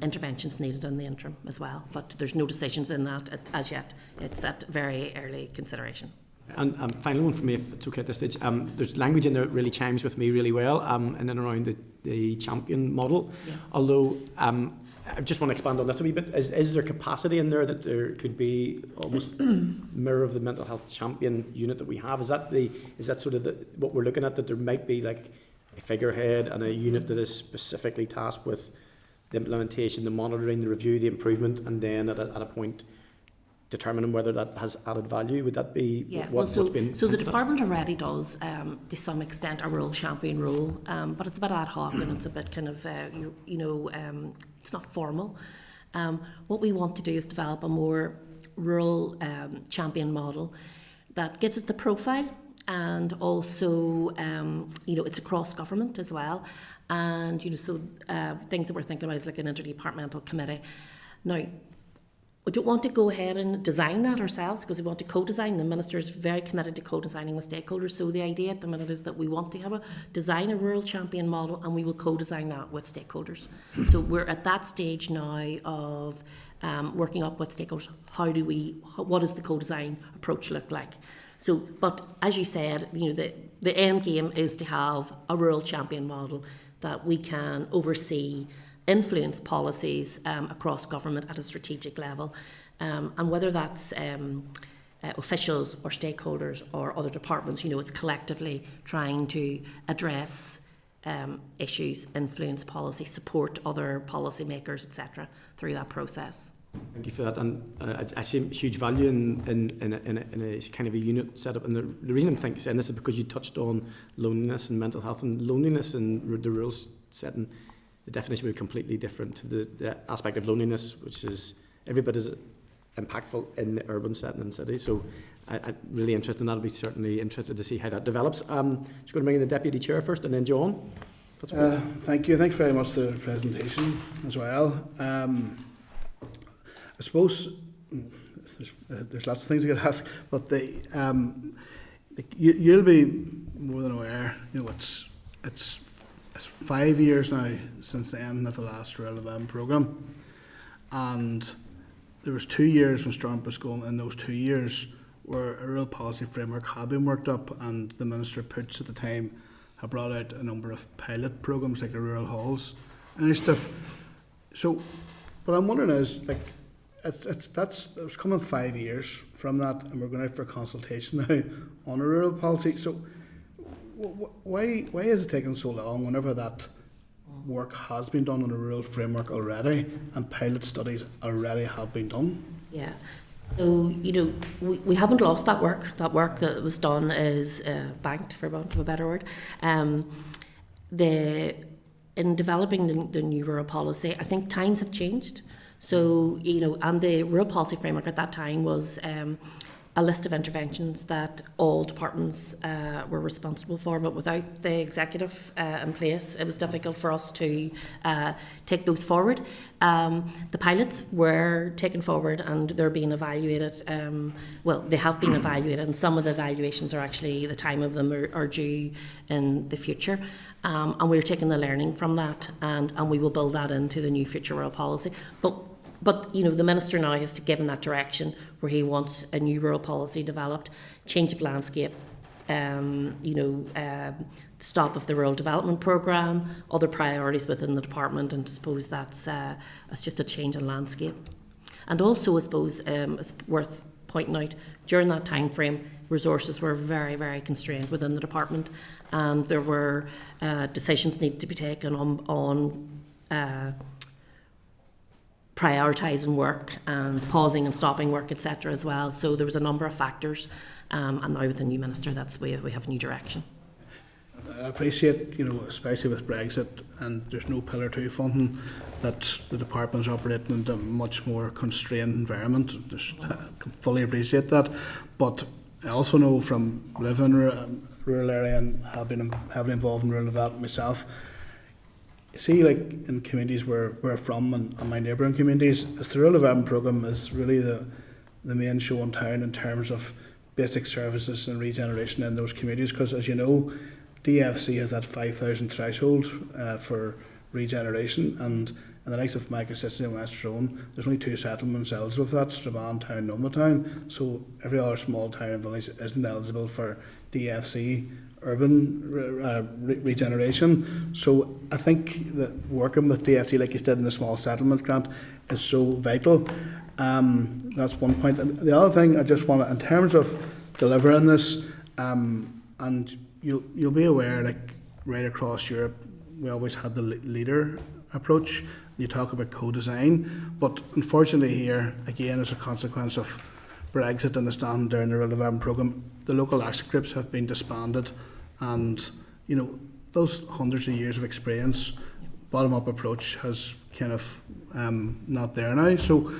interventions needed in the interim as well, but there's no decisions in that as yet. It's at very early consideration. And final one for me, if it's okay at this stage. There's language in there that really chimes with me really well, and then around the champion model. Yeah. Although I just want to expand on this a wee bit. Is there capacity in there that there could be almost mirror of the mental health champion unit that we have? Is that sort of what we're looking at? That there might be like a figurehead and a unit that is specifically tasked with the implementation, the monitoring, the review, the improvement, and then at a point determining whether that has added value? Would that be what's been... So the department already does, to some extent, a rural champion role, but it's a bit ad hoc and it's a bit kind of, it's not formal. What we want to do is develop a more rural champion model that gives it the profile and also, it's across government as well. And, so things that we're thinking about is like an interdepartmental committee. Now, we don't want to go ahead and design that ourselves because we want to co-design. The Minister is very committed to co-designing with stakeholders. So the idea at the minute is that we want to design a rural champion model, and we will co-design that with stakeholders. So we're at that stage now of working up with stakeholders. What does the co-design approach look like? So, but as you said, the end game is to have a rural champion model that we can oversee, influence policies across government at a strategic level, and whether that's officials or stakeholders or other departments, it's collectively trying to address issues, influence policy, support other policymakers, etc., through that process. Thank you for that, and I see huge value in a kind of a unit setup. And the reason I'm saying this is because you touched on loneliness and mental health, and loneliness in the rural setting. The definition would be completely different to the aspect of loneliness, which is every bit as impactful in the urban setting and city. So I'm really interested in that. I'll be certainly interested to see how that develops. Just going to bring in the Deputy Chair first, and then John. Thank you. Thanks very much for the presentation as well. I suppose there's lots of things I could ask, but you'll be more than aware. It's 5 years now since the end of the last Rural Development Programme, and there was 2 years when Storm was going. In those 2 years, where a rural policy framework had been worked up, and the Minister Poots at the time had brought out a number of pilot programmes like the rural halls and stuff. So, what I'm wondering is, it was coming 5 years from that, and we're going out for a consultation now on a rural policy. So, why is it taking so long whenever that work has been done on a rural framework already and pilot studies already have been done? Yeah. So, we haven't lost that work. That work that was done is banked, for want of a better word. In developing the new rural policy, I think times have changed. So, and the rural policy framework at that time was a list of interventions that all departments were responsible for, but without the executive in place, it was difficult for us to take those forward. The pilots were taken forward and they're being evaluated. They have been evaluated, and some of the evaluations are actually, the time of them are due in the future. And we're taking the learning from that, and we will build that into the new future rural policy. But the Minister now has to give him that direction where he wants a new rural policy developed, change of landscape, stop of the Rural Development Programme, other priorities within the department, and I suppose that's just a change in landscape. And also, I suppose it's worth pointing out, during that time frame, resources were very, very constrained within the department, and there were decisions needed to be taken on prioritising work and pausing and stopping work, etc. as well. So there was a number of factors, and now with the new Minister, we have a new direction. I appreciate, especially with Brexit and there's no Pillar 2 funding, that the department's operating in a much more constrained environment. I can fully appreciate that, but I also know from living in a rural area and have been heavily involved in rural development myself. See, in communities where we're from and my neighbouring communities, the Rural Development Programme is really the main show in town in terms of basic services and regeneration in those communities, because as you know, DFC has that 5,000 threshold for regeneration, and in the likes of my constituency in West Tyrone, there's only 2 settlements eligible for that, Strabane Town and Noma Town, so every other small town and village isn't eligible for DFC urban regeneration. So I think that working with DFC, like you said in the small settlement grant, is so vital. That's one point. And the other thing I just want to, in terms of delivering this, and you'll be aware, right across Europe, we always had the leader approach. You talk about co-design, but unfortunately here, again, as a consequence of Brexit and the stand down the Rural Development Programme, the local action groups have been disbanded, and those hundreds of years of experience, bottom-up approach has kind of not there now. So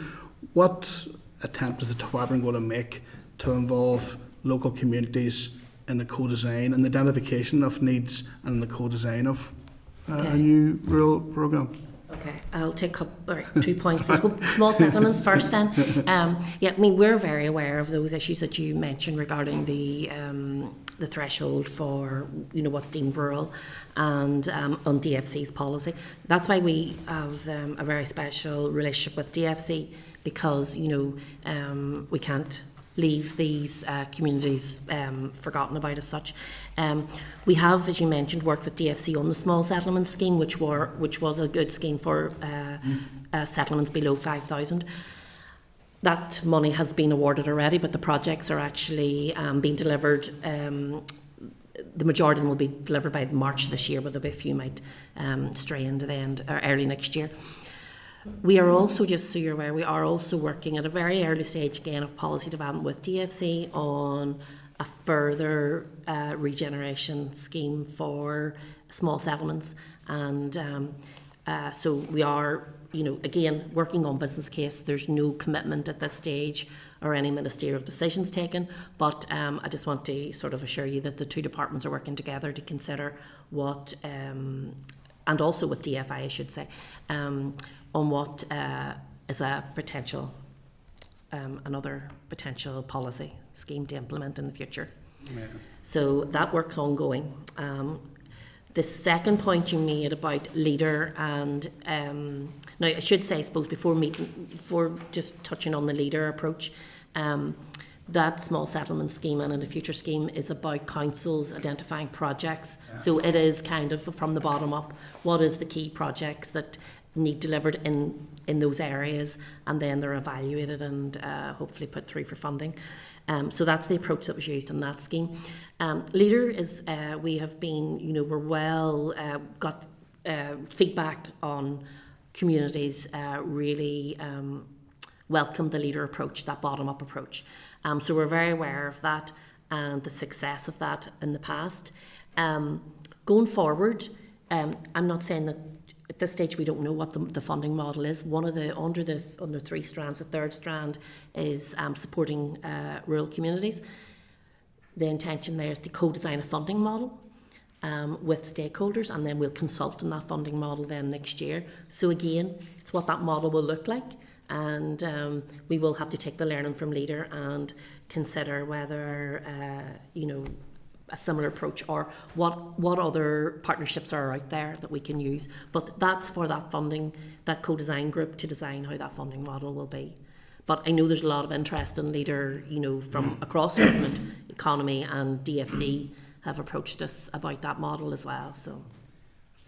what attempt is the department going to make to involve local communities in the co-design and the identification of needs and the co-design of a new rural programme. Okay, I'll take up 2 points. Small settlements first then. Yeah, I mean, we're very aware of those issues that you mentioned regarding the threshold for, you know, what's deemed rural and on DFC's policy. That's why we have a very special relationship with DFC, because, you know, we can't leave these communities forgotten about as such. We have, as you mentioned, worked with DFC on the small settlement scheme, which was a good scheme for settlements below 5,000. That money has been awarded already, but the projects are actually being delivered. The majority of them will be delivered by March this year, but there'll be a few might stray into the end or early next year. We are also, just so you're aware, we are also working at a very early stage again of policy development with DFC on a further regeneration scheme for small settlements, and so we are, you know, again working on business case. There's no commitment at this stage or any ministerial decisions taken, but I just want to sort of assure you that the two departments are working together to consider what, and also with DFI, I should say, on what is a potential, another potential policy scheme to implement in the future. Yeah. So that work's ongoing. The second point you made about leader and, now I should say, I suppose, before just touching on the leader approach, that small settlement scheme and in the future scheme is about councils identifying projects. Yeah. So it is kind of from the bottom up. What is the key projects that need delivered in those areas, and then they're evaluated and hopefully put through for funding. So that's the approach that was used in that scheme. Leader is, we have been, you know, we're well, got feedback on communities really welcome the leader approach, that bottom-up approach. So we're very aware of that and the success of that in the past. Going forward, I'm not saying that at this stage we don't know what the funding model is. One of the under three strands, the third strand is supporting rural communities. The intention there is to co-design a funding model with stakeholders, and then we'll consult on that funding model then next year. So again, it's what that model will look like, and we will have to take the learning from Leader and consider whether you know, a similar approach, or what other partnerships are out there that we can use. But that's for that funding, that co-design group to design how that funding model will be. But I know there's a lot of interest in Leader, you know, from across government, economy, and DFC have approached us about that model as well. So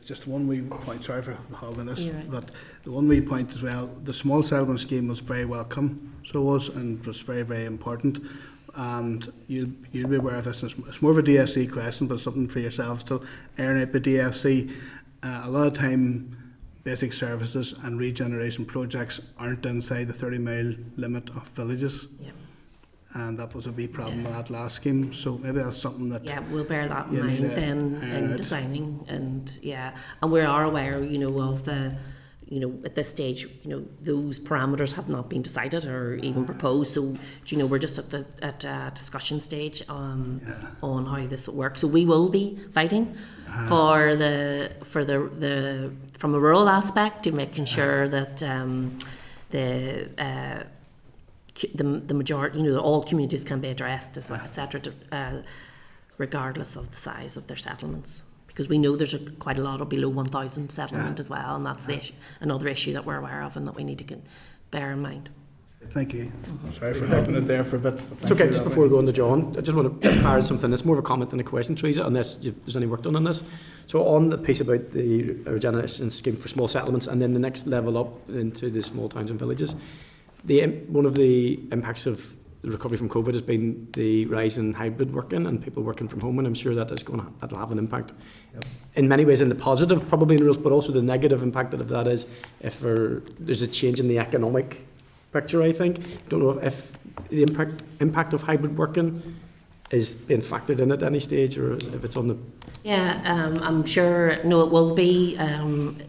just one wee point, sorry for hogging this, right. But the one wee point as well, the small settlement scheme was very welcome, so it was, and was very, very important. And you'll be aware of this. It's more of a DFC question, but something for yourselves to earn out by DFC. A lot of time, basic services and regeneration projects aren't inside the 30-mile limit of villages. Yeah. And that was a wee problem with that last scheme. So maybe that's something that we'll bear that in mind then in designing, and and we are aware, you know, of the. You know, at this stage, you know, those parameters have not been decided or even proposed. So, you know, we're just at a discussion stage on how this will work. So we will be fighting for the from a rural aspect to making sure that the majority, you know, all communities can be addressed as well, etc., regardless of the size of their settlements. Because we know there's quite a lot of below 1,000 settlement as well, and that's the issue, another issue that we're aware of and that we need to bear in mind. Thank you. Sorry for helping it there for a bit. It's okay, just before we go on to John, I just want to fire something. It's more of a comment than a question, Teresa, unless there's any work done on this. So on the piece about the regeneration scheme for small settlements, and then the next level up into the small towns and villages, one of the impacts of the recovery from COVID has been the rise in hybrid working and people working from home, and I'm sure that'll have an impact. Yep. In many ways, in the positive, probably in rules, but also the negative impact of that is if there's a change in the economic picture. I think. Don't know if the impact of hybrid working is being factored in at any stage, or if it's on the. Yeah, I'm sure. No, it will be.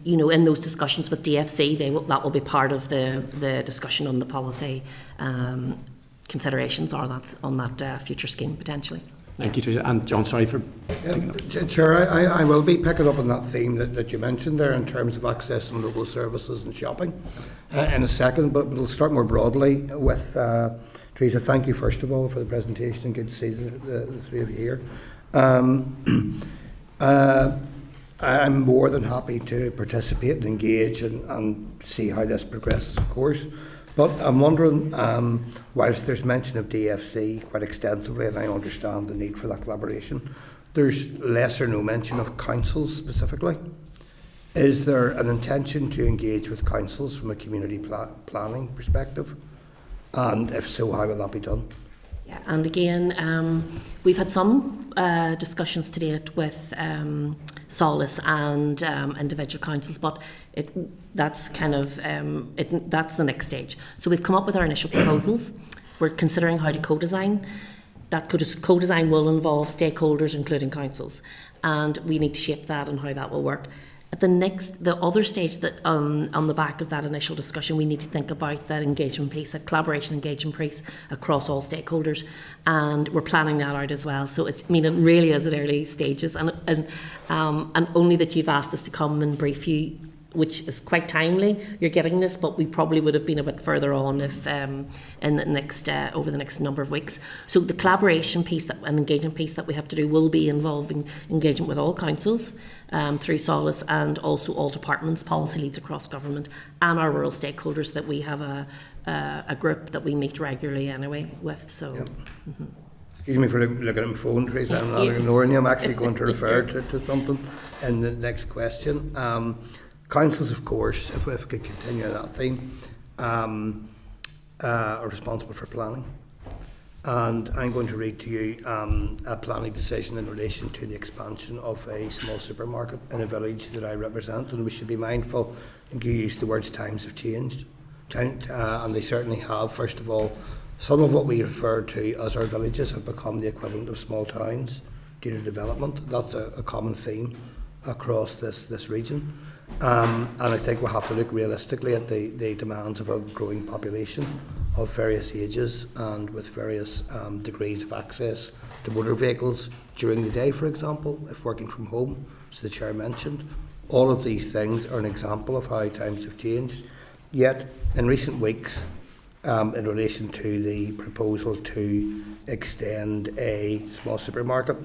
You know, in those discussions with DFC, that will be part of the discussion on the policy. Considerations are that's on that future scheme potentially. Thank you, Teresa. And John, sorry for... Chair, I will be picking up on that theme that you mentioned there in terms of accessing local services and shopping in a second, but we'll start more broadly with Teresa. Thank you first of all for the presentation. Good to see the three of you here. I'm more than happy to participate and engage and see how this progresses, of course. But I'm wondering, whilst there's mention of DFC quite extensively, and I understand the need for that collaboration, there's less or no mention of councils specifically. Is there an intention to engage with councils from a community planning perspective? And if so, how will that be done? Yeah, and again, we've had some discussions to date with Solace and individual councils, but that's kind of that's the next stage. So we've come up with our initial proposals. We're considering how to co-design. That co-design will involve stakeholders, including councils, and we need to shape that and how that will work. At the other stage that on the back of that initial discussion, we need to think about that engagement piece, that collaboration engagement piece across all stakeholders, and we're planning that out as well. So it really is at early stages, and only that you've asked us to come and brief you, which is quite timely. You're getting this, but we probably would have been a bit further on if in the next over the next number of weeks. So the collaboration piece and engagement piece that we have to do will be involving engagement with all councils through Solace, and also all departments, policy leads across government, and our rural stakeholders that we have a group that we meet regularly anyway with. So. Yep. Mm-hmm. Excuse me for looking at my phone, Teresa. I'm not ignoring you. I'm actually going to refer to something in the next question. Councils, of course, if we could continue that theme, are responsible for planning. And I'm going to read to you a planning decision in relation to the expansion of a small supermarket in a village that I represent. And we should be mindful, and you used the words times have changed. And they certainly have. First of all, some of what we refer to as our villages have become the equivalent of small towns due to development. That's a common theme across this region. And I think we'll have to look realistically at the demands of a growing population of various ages and with various degrees of access to motor vehicles during the day, for example, if working from home, as the Chair mentioned. All of these things are an example of how times have changed. Yet, in recent weeks, in relation to the proposal to extend a small supermarket,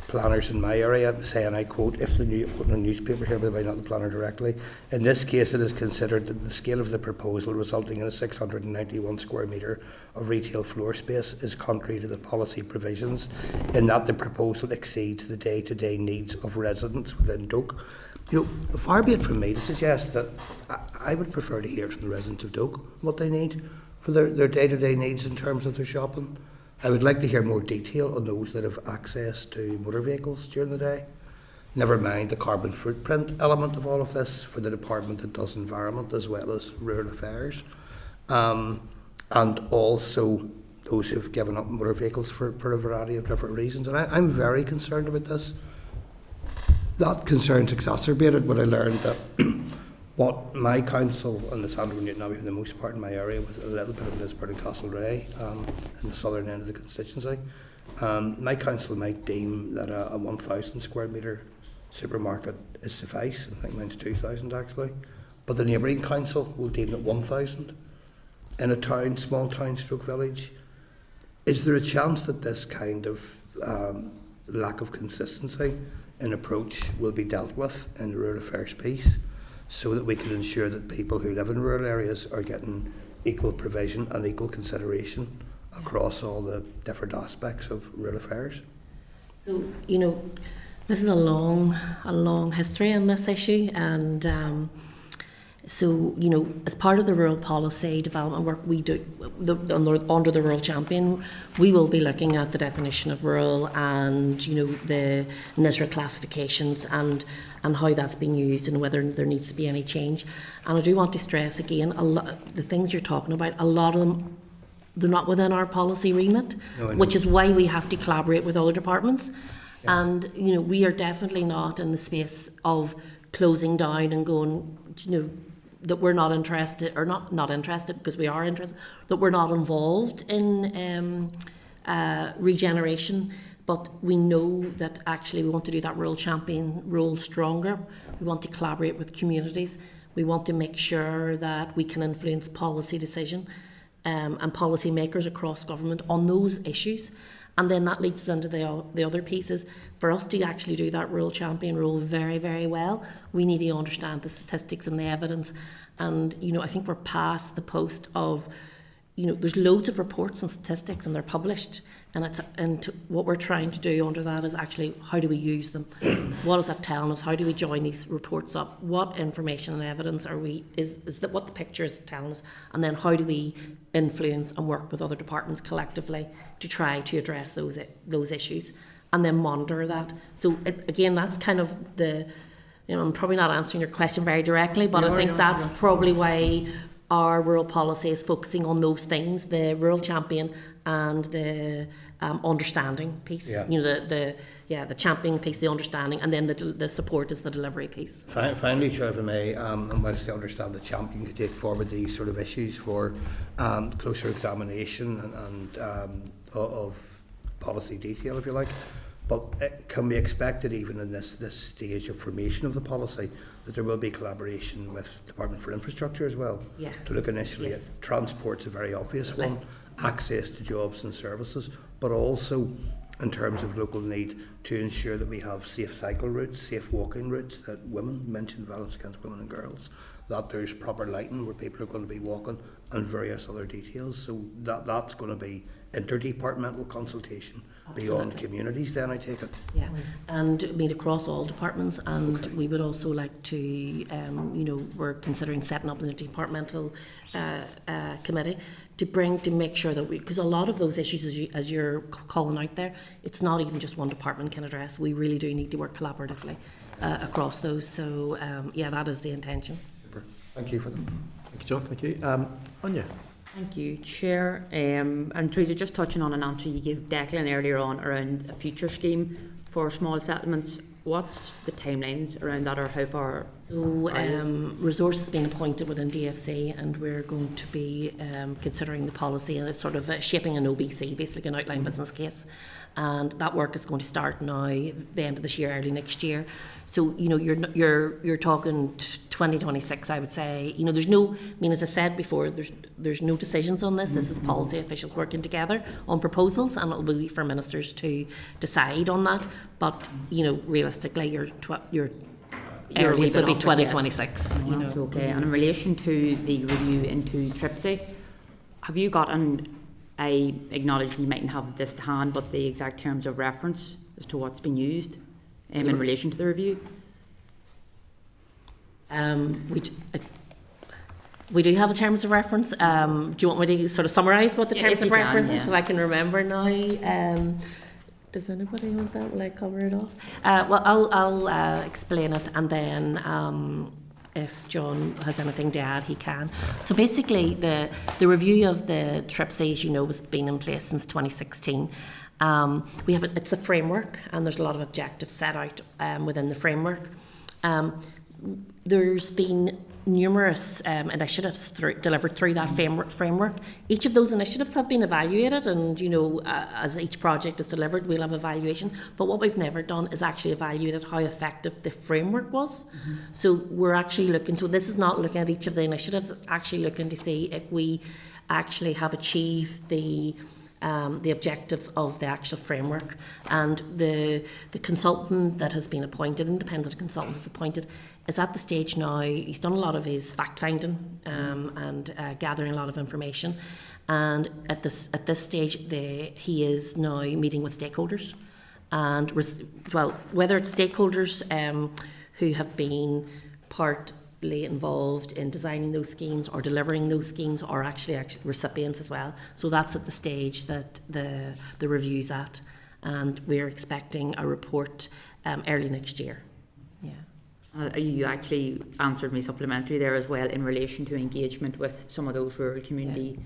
planners in my area say, and I quote, if the newspaper here, but not the planner directly, in this case it is considered that the scale of the proposal resulting in a 691 square metre of retail floor space is contrary to the policy provisions, in that the proposal exceeds the day-to-day needs of residents within Doak. Far be it from me to suggest that I would prefer to hear from the residents of Doak what they need for their day-to-day needs in terms of their shopping. I would like to hear more detail on those that have access to motor vehicles during the day. Never mind the carbon footprint element of all of this for the department that does environment as well as rural affairs. And also those who've given up motor vehicles for a variety of different reasons. And I'm very concerned about this. That concern's exacerbated when I learned that what my council and the Sandwich Newton Abbey for the most part in my area, with a little bit of Lisburn and Castlereagh in the southern end of the constituency, my council might deem that a 1,000 square metre supermarket is suffice. I think mine's 2,000 actually. But the neighbouring council will deem it 1,000 in a town, small town stroke village. Is there a chance that this kind of lack of consistency in approach will be dealt with in the rural affairs piece, so that we can ensure that people who live in rural areas are getting equal provision and equal consideration across all the different aspects of rural affairs? So, this is a long history on this issue, and so, as part of the rural policy development work we do under the Rural Champion, we will be looking at the definition of rural and, the NISRA classifications and how that's being used and whether there needs to be any change. And I do want to stress again, the things you're talking about, a lot of them, they're not within our policy remit, which is why we have to collaborate with other departments. Yeah. And, we are definitely not in the space of closing down and going, that we're not interested, or not interested, because we are interested, that we're not involved in regeneration. but we know that actually we want to do that rural champion role stronger. We want to collaborate with communities. We want to make sure that we can influence policy decision and policy makers across government on those issues. And then that leads us into the other pieces. For us to actually do that rural champion role very, very well, we need to understand the statistics and the evidence. And, I think we're past the post of, there's loads of reports and statistics and they're published. And what we're trying to do under that is actually, how do we use them? What is that telling us? How do we join these reports up? What information and evidence is that what the picture is telling us? And then how do we influence and work with other departments collectively to try to address those issues and then monitor that? So again, that's kind of I'm probably not answering your question very directly, but I think that's probably why our rural policy is focusing on those things, the rural champion and the understanding piece. The championing piece, the understanding, and then the support is the delivery piece. Finally, Chair, if I may, and whilst I understand the champion could take forward these sort of issues for closer examination and of policy detail, if you like, but it can be expected even in this stage of formation of the policy that there will be collaboration with Department for Infrastructure as well. Yeah. To look initially at transport's a very obvious one, access to jobs and services, but also in terms of local need to ensure that we have safe cycle routes, safe walking routes, that women, mentioned violence against women and girls, that there's proper lighting where people are going to be walking and various other details. So that's going to be interdepartmental consultation. Absolutely. Beyond communities then, I take it. Yeah, and meet across all departments, and we would also like to, we're considering setting up an interdepartmental committee to make sure that because a lot of those issues, as you're calling out there, it's not even just one department can address. We really do need to work collaboratively across those. So that is the intention. Super. Thank you for that. Thank you, John. Thank you. Anya. Thank you, Chair. And Teresa, just touching on an answer you gave Declan earlier on around a future scheme for small settlements, what's the timelines around that, or how far? So resource has been appointed within DFC, and we're going to be considering the policy and sort of shaping an OBC, basically an outline business case. And that work is going to start now, the end of this year, early next year. So you're talking 2026, I would say. There's no, as I said before, there's no decisions on this. This is policy officials working together on proposals, and it'll be for ministers to decide on that. But realistically, your earliest would be 2026. That's okay. And in relation to the review into TRIPSI, have you gotten? I acknowledge you mightn't have this to hand, but the exact terms of reference as to what's been used in relation to the review? We do have a terms of reference. Do you want me to sort of summarise what the terms of reference is so I can remember now? Does anybody want that? Will I cover it off? Well, I'll explain it, and then if John has anything to add, he can. So basically, the review of the TRIPSI, as you know, has been in place since 2016. It's a framework, and there's a lot of objectives set out within the framework. There's been numerous initiatives delivered through that framework. Each of those initiatives have been evaluated, and as each project is delivered, we'll have evaluation. But what we've never done is actually evaluated how effective the framework was. Mm-hmm. So we're actually looking. So this is not looking at each of the initiatives. It's actually looking to see if we actually have achieved the objectives of the actual framework. And the consultant that has been appointed, independent consultant is appointed, is at the stage now. He's done a lot of his fact finding and gathering a lot of information, and at this stage he is now meeting with stakeholders, and whether it's stakeholders who have been partly involved in designing those schemes or delivering those schemes, or actually recipients as well. So that's at the stage that the review's at, and we're expecting a report early next year. Yeah. You actually answered me supplementary there as well in relation to engagement with some of those rural community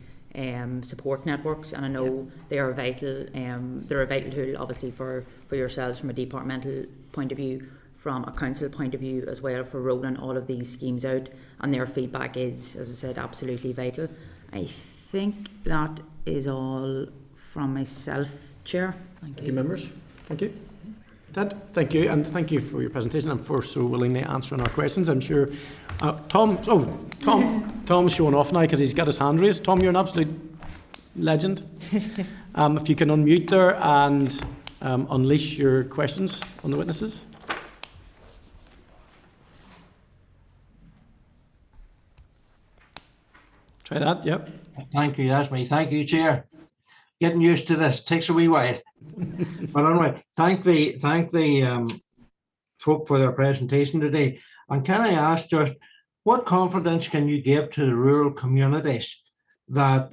support networks, and I know they are vital. They're a vital tool, obviously, for yourselves from a departmental point of view, from a council point of view as well, for rolling all of these schemes out, and their feedback is, as I said, absolutely vital. I think that is all from myself, Chair. Thank you, members. Thank you. Ted, thank you, and thank you for your presentation and for so willingly answering our questions. I'm sure Tom's showing off now because he's got his hand raised. Tom, you're an absolute legend. If you can unmute there and unleash your questions on the witnesses. Try that, yep. Thank you, that's me. Thank you, Chair. Getting used to this takes a wee while. But anyway, thank the folk for their presentation today. And can I ask just, what confidence can you give to the rural communities that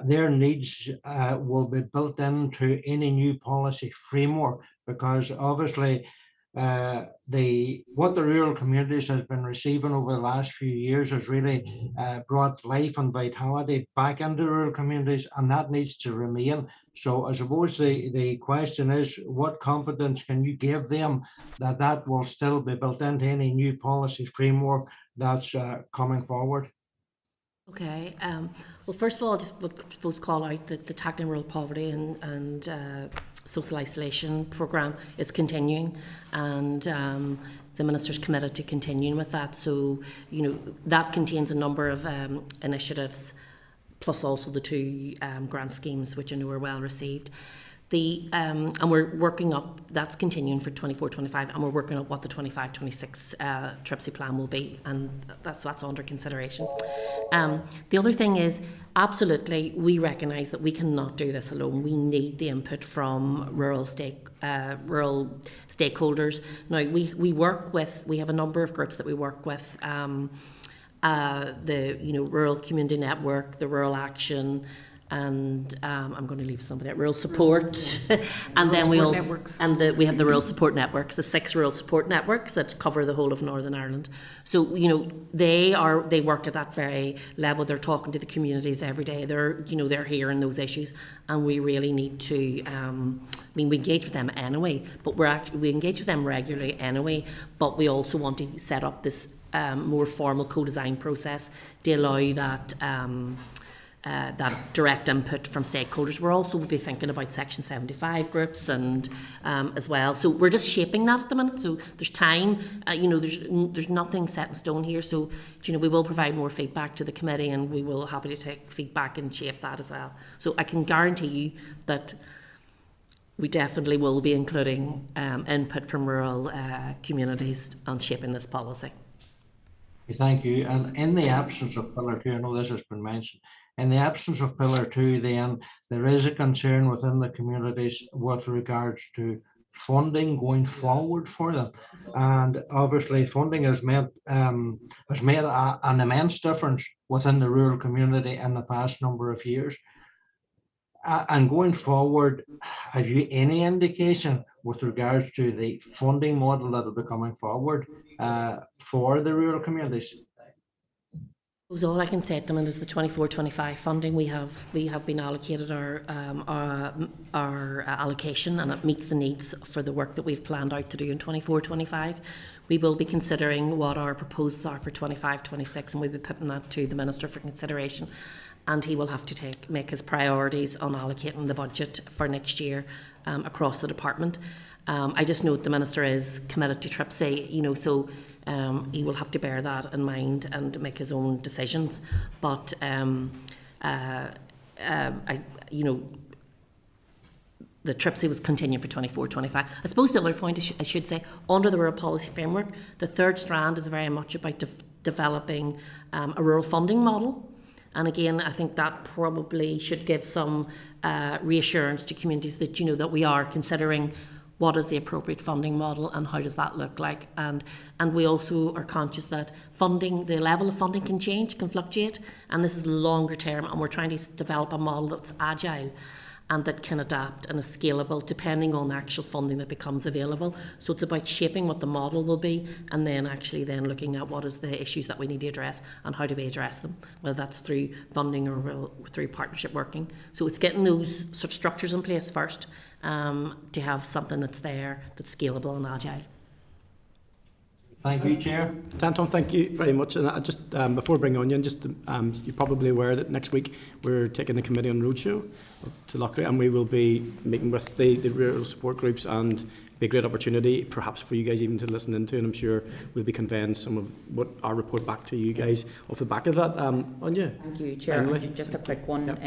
their needs will be built into any new policy framework? Because obviously what the rural communities has been receiving over the last few years has really brought life and vitality back into rural communities, and that needs to remain. So I suppose the question is, what confidence can you give them that that will still be built into any new policy framework that's coming forward? Okay. Well, first of all, I just would suppose call out that the Tackling Rural Poverty and Social Isolation programme is continuing, and the Minister's committed to continuing with that. So, that contains a number of initiatives, plus also the two grant schemes, which I know are well received. And we're working up, that's continuing for 24-25, and we're working up what the 25-26 TRIPSI plan will be, and that's under consideration. The other thing is, absolutely, we recognise that we cannot do this alone. We need the input from rural stakeholders. Now, we have a number of groups that we work with, the Rural Community Network, the Rural Action, and I'm going to leave somebody at Rural Support, and then we also we have the Rural Support Networks, the 6 Rural Support Networks that cover the whole of Northern Ireland. So they work at that very level. They're talking to the communities every day. They're hearing those issues, and we really need to. We engage with them anyway, but we engage with them regularly anyway. But we also want to set up this more formal co-design process to allow that. That direct input from stakeholders. We're also will be thinking about Section 75 groups and as well. So we're just shaping that at the minute. So there's time. There's nothing set in stone here. So we will provide more feedback to the committee, and we will happily take feedback and shape that as well. So I can guarantee you that we definitely will be including input from rural communities on shaping this policy. Thank you. And in the absence of Pillar 2, I know this has been mentioned, in the absence of Pillar 2, then there is a concern within the communities with regards to funding going forward for them. And obviously funding has made an immense difference within the rural community in the past number of years. And going forward, have you any indication with regards to the funding model that will be coming forward for the rural communities? All I can say at the moment is the 24-25 funding. We have been allocated our allocation, and it meets the needs for the work that we've planned out to do in 24-25. We will be considering what our proposals are for 25-26, and we'll be putting that to the Minister for consideration. And he will have to make his priorities on allocating the budget for next year across the department. I just note the Minister is committed to TRIPSI, so he will have to bear that in mind and make his own decisions. But the TRIPSI was continuing for 24-25. I suppose the other point I should say, under the rural policy framework, the third strand is very much about developing a rural funding model. And again, I think that probably should give some reassurance to communities that that we are considering what is the appropriate funding model and how does that look like. And we also are conscious that the level of funding can change, can fluctuate, and this is longer term, and we're trying to develop a model that's agile and that can adapt and is scalable depending on the actual funding that becomes available. So it's about shaping what the model will be, and then actually looking at what is the issues that we need to address and how do we address them, whether that's through funding or through partnership working. So it's getting those sort of structures in place first to have something that's there, that's scalable and agile. Thank you, Chair. Tom, thank you very much. And I just before bringing on you, you're probably aware that next week we're taking the committee on roadshow to Loughrea, and we will be meeting with the rural support groups, and be a great opportunity perhaps for you guys even to listen into, and I'm sure we'll be conveying some of what our report back to you guys off the back of that. Anya? Thank you, Chair. Finally. Just a quick one. Yep.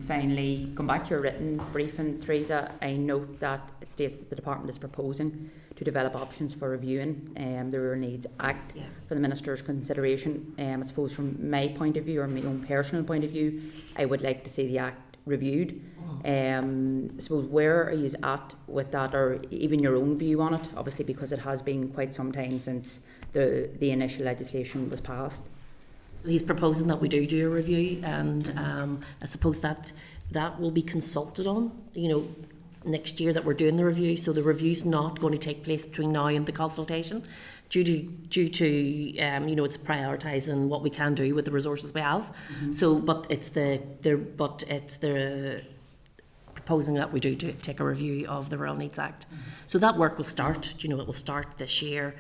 Finally, come back to your written briefing, Theresa. I note that it states that the Department is proposing to develop options for reviewing the Rural Needs Act for the Minister's consideration. I suppose from my point of view, or my own personal point of view, I would like to see the Act reviewed. I suppose where are you at with that, or even your own view on it, obviously because it has been quite some time since the initial legislation was passed. So he's proposing that we do a review, and I suppose that will be consulted on, next year that we're doing the review. So the review's not going to take place between now and the consultation, due to it's prioritising what we can do with the resources we have. So, but it's the proposing that we do take a review of the Rural Needs Act. So that work will start. It will start this year.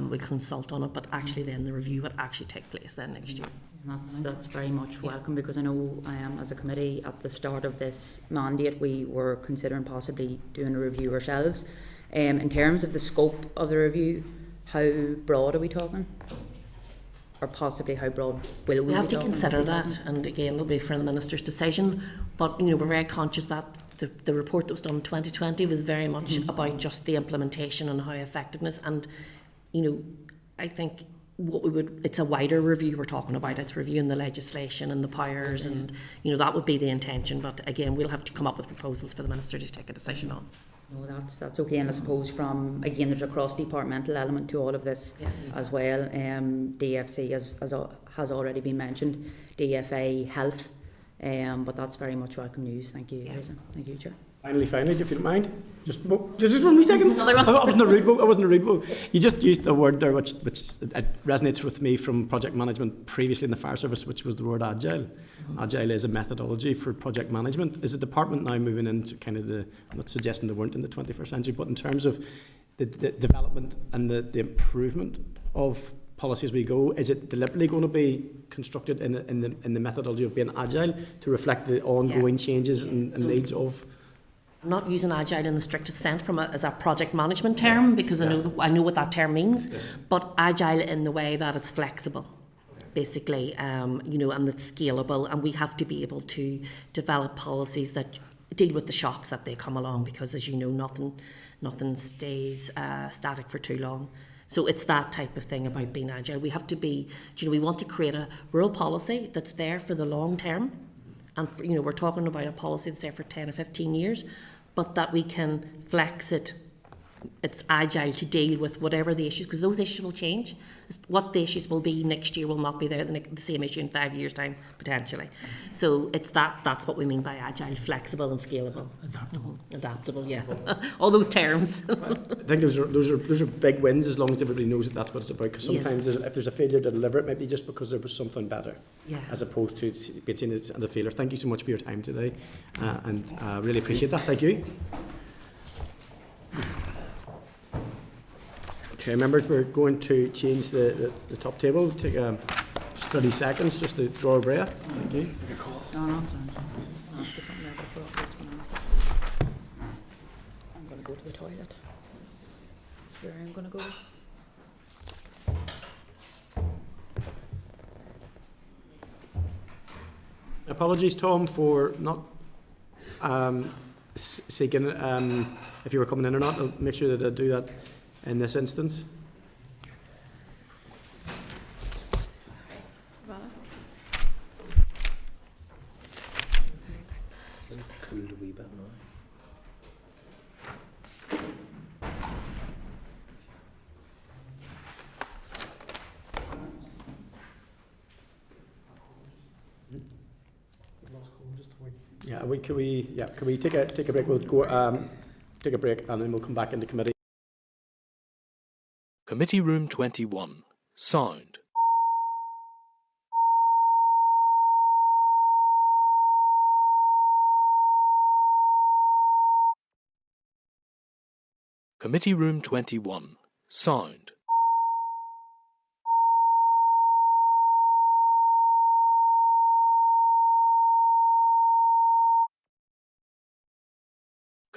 We consult on it, but actually then the review will actually take place then next year. That's very much welcome, because I know as a committee at the start of this mandate we were considering possibly doing a review ourselves. In terms of the scope of the review, how broad are we talking? Or possibly how broad will we have to consider that, and again it'll be for the Minister's decision, but we're very conscious that the report that was done in 2020 was very much about just the implementation and how effectiveness, and I think it's a wider review we're talking about. It's reviewing the legislation and the powers, and that would be the intention, but again we'll have to come up with proposals for the Minister to take a decision on. No, that's okay, and I suppose there's a cross-departmental element to all of this as well. DFC has already been mentioned, DFA Health, but that's very much welcome news. Thank you, Lisa. Thank you, Chair. Finally, if you don't mind, just 1 wee second. I wasn't a rude vote. You just used a word there which resonates with me from project management previously in the fire service, which was the word agile. Agile is a methodology for project management. Is the department now moving into kind of I'm not suggesting they weren't in the 21st century, but in terms of the development and the improvement of policy as we go, is it deliberately going to be constructed in the methodology of being agile to reflect the ongoing changes and needs of? I'm not using agile in the strictest sense as a project management term, because I know what that term means, but agile in the way that it's flexible, basically, and it's scalable, and we have to be able to develop policies that deal with the shocks that they come along, because as you know, nothing stays static for too long. So it's that type of thing about being agile. We have to be, we want to create a rural policy that's there for the long term. And we're talking about a policy that's there for 10 or 15 years, but that we can flex it. It's agile to deal with whatever the issues, because those issues will change. What the issues will be next year will not be there the same issue in 5 years' time, potentially. So it's that's what we mean by agile, flexible and scalable. Adaptable, yeah. All those terms. I think those are big wins, as long as everybody knows that that's what it's about, because sometimes if there's a failure to deliver, it might be just because there was something better, as opposed to being seen as a failure. Thank you so much for your time today, and really appreciate that. Thank you. Okay, members, we're going to change the top table. Take 30 seconds just to draw a breath. Thank you. No, sorry. I'll ask you something there before I go to my answer. I'm going to go to the toilet. That's where I'm going to go. Apologies, Tom, for not seeking if you were coming in or not. I'll make sure that I do that in this instance. Cooled a wee bit now. Yeah, can we take a break? We'll go take a break, and then we'll come back into committee. Committee Room 21. Sound. Committee Room 21. Sound.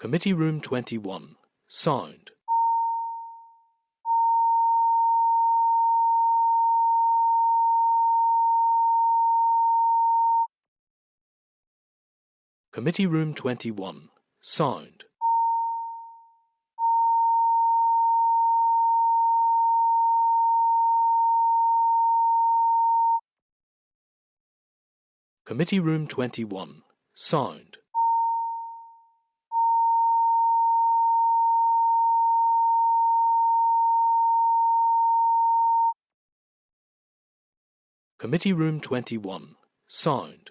Committee Room 21. Sound. Committee Room 21. Sound. Committee Room 21. Sound. Committee Room 21. Sound.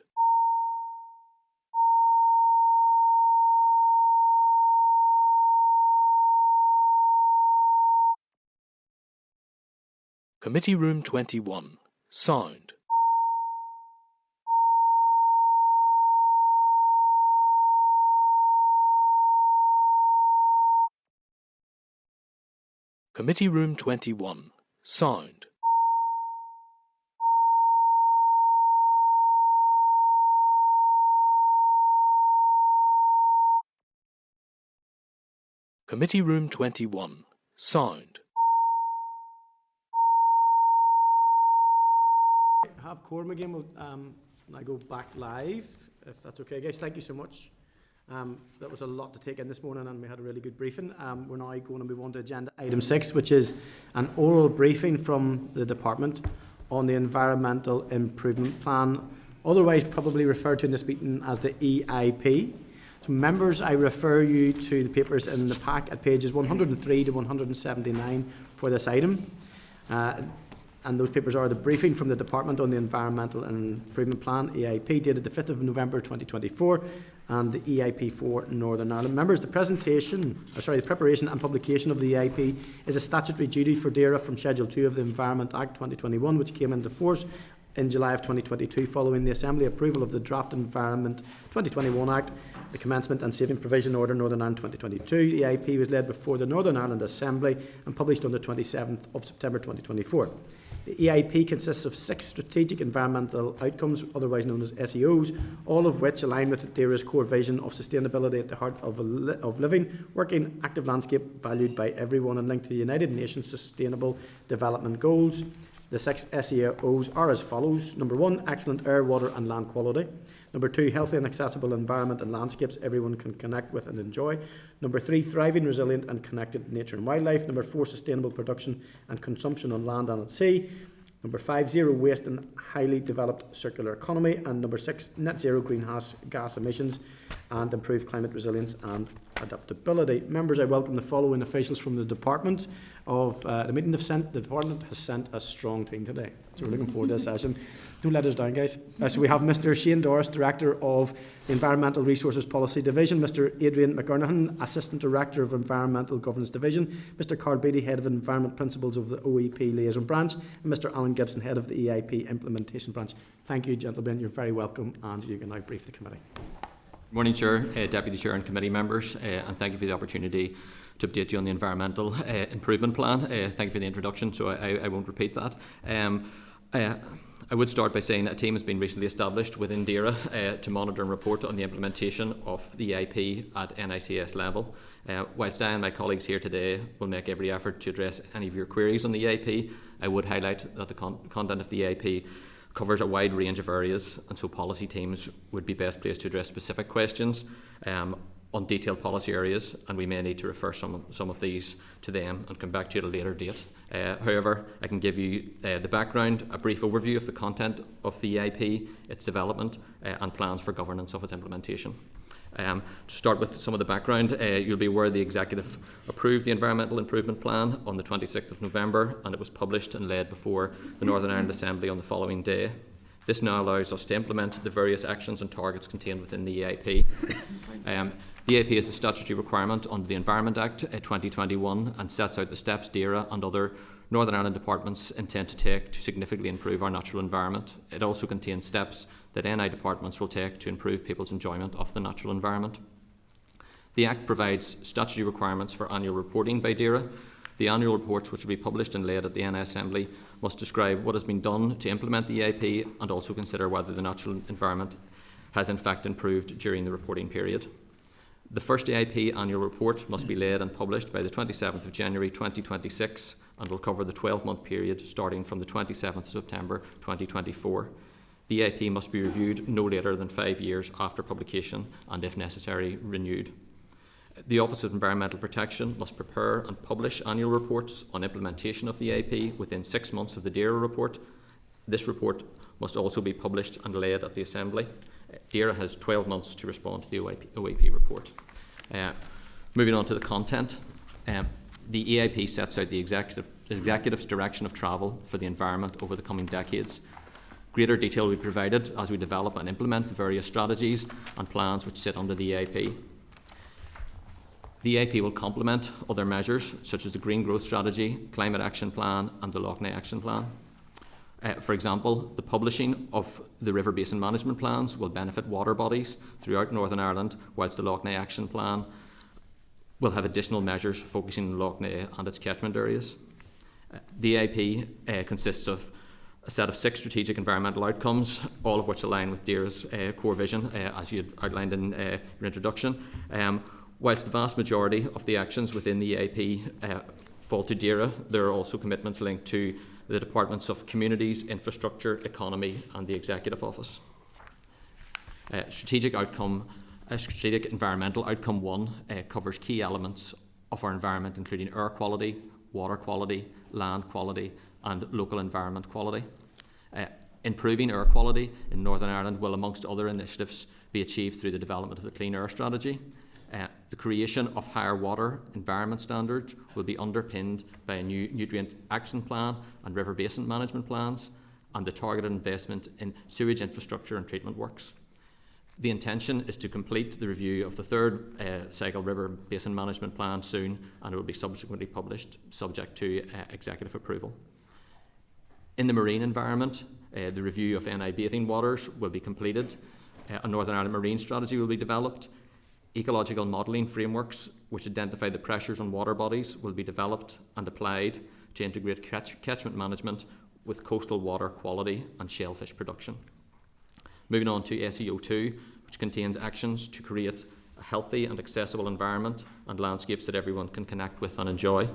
Committee Room 21. Sound. Committee Room 21. Sound. Committee Room 21. Sound. Have quorum again. We'll now go back live, if that's okay, guys. Thank you so much. That was a lot to take in this morning, and we had a really good briefing. We're now going to move on to agenda item 6, which is an oral briefing from the department on the Environmental Improvement Plan, otherwise probably referred to in this meeting as the EIP. So members, I refer you to the papers in the pack at pages 103 to 179 for this item. And those papers are the briefing from the Department on the Environmental Improvement Plan, EIP, dated the 5th of November 2024, and the EIP for Northern Ireland. Members, the preparation and publication of the EIP is a statutory duty for DAERA from Schedule 2 of the Environment Act 2021, which came into force in July of 2022 following the Assembly approval of the Draft Environment 2021 Act, the Commencement and Saving Provision Order Northern Ireland 2022. The EIP was led before the Northern Ireland Assembly and published on the 27th of September 2024. The EIP consists of 6 strategic environmental outcomes, otherwise known as SEOs, all of which align with DAERA's core vision of sustainability at the heart of living, working, active landscape valued by everyone and linked to the United Nations Sustainable Development Goals. The 6 SEOs are as follows. Number 1, excellent air, water and land quality. Number 2, healthy and accessible environment and landscapes everyone can connect with and enjoy. Number 3, thriving, resilient and connected nature and wildlife. Number 4, sustainable production and consumption on land and at sea. Number 5, zero waste and highly developed circular economy. And number 6, net zero greenhouse gas emissions and improved climate resilience and adaptability. Members, I welcome the following officials from the department of the meeting. The department has sent a strong team today, so we're looking forward to this session. Don't let us down, guys. So we have Mr. Shane Doris, Director of the Environmental Resources Policy Division, Mr. Adrian McGurnahan, Assistant Director of Environmental Governance Division, Mr. Carl Beattie, Head of Environment Principles of the OEP Liaison Branch, and Mr. Alan Gibson, Head of the EIP Implementation Branch. Thank you, gentlemen. You're very welcome, and you can now brief the committee. Good morning, Chair, Deputy Chair and committee members, and thank you for the opportunity to update you on the Environmental Improvement Plan. Thank you for the introduction, so I won't repeat that. I would start by saying that a team has been recently established within DAERA to monitor and report on the implementation of the EIP at NICS level. Whilst I and my colleagues here today will make every effort to address any of your queries on the EIP, I would highlight that the content of the EIP covers a wide range of areas, and so policy teams would be best placed to address specific questions on detailed policy areas, and we may need to refer some of these to them and come back to you at a later date. However, I can give you the background, a brief overview of the content of the EIP, its development and plans for governance of its implementation. To start with some of the background, you'll be aware the Executive approved the Environmental Improvement Plan on the 26th of November, and it was published and laid before the Northern Ireland Assembly on the following day. This now allows us to implement the various actions and targets contained within the EIP. The EIP is a statutory requirement under the Environment Act 2021 and sets out the steps DAERA and other Northern Ireland departments intend to take to significantly improve our natural environment. It also contains steps that NI departments will take to improve people's enjoyment of the natural environment. The Act provides statutory requirements for annual reporting by DAERA. The annual reports, which will be published and laid at the NI Assembly, must describe what has been done to implement the EIP and also consider whether the natural environment has in fact improved during the reporting period. The first EIP annual report must be laid and published by the 27th of January 2026 and will cover the 12-month period starting from the 27th of September 2024. The EIP must be reviewed no later than 5 years after publication and, if necessary, renewed. The Office of Environmental Protection must prepare and publish annual reports on implementation of the EIP within 6 months of the DAERA report. This report must also be published and laid at the Assembly. DAERA has 12 months to respond to the OEP report. Moving on to the content, the EIP sets out the executive's direction of travel for the environment over the coming decades. Greater detail will be provided as we develop and implement the various strategies and plans which sit under the EIP. The EIP will complement other measures such as the Green Growth Strategy, Climate Action Plan and the Lough Neagh Action Plan. For example, the publishing of the River Basin Management Plans will benefit water bodies throughout Northern Ireland, whilst the Lough Neagh Action Plan will have additional measures focusing on Lough Neagh and its catchment areas. The EIP consists of a set of 6 strategic environmental outcomes, all of which align with DAERA's core vision, as you had outlined in your introduction. Whilst the vast majority of the actions within the EIP fall to DAERA, there are also commitments linked to the Departments of Communities, Infrastructure, Economy and the Executive Office. Strategic Environmental Outcome 1 covers key elements of our environment, including air quality, water quality, land quality and local environment quality. Improving air quality in Northern Ireland will, amongst other initiatives, be achieved through the development of the Clean Air Strategy. The creation of higher water environment standards will be underpinned by a new nutrient action plan and river basin management plans and the targeted investment in sewage infrastructure and treatment works. The intention is to complete the review of the third cycle river basin management plan soon, and it will be subsequently published subject to executive approval. In the marine environment, the review of NI bathing waters will be completed. A Northern Ireland marine strategy will be developed. Ecological modelling frameworks which identify the pressures on water bodies will be developed and applied to integrate catchment management with coastal water quality and shellfish production. Moving on to SEO2, which contains actions to create a healthy and accessible environment and landscapes that everyone can connect with and enjoy.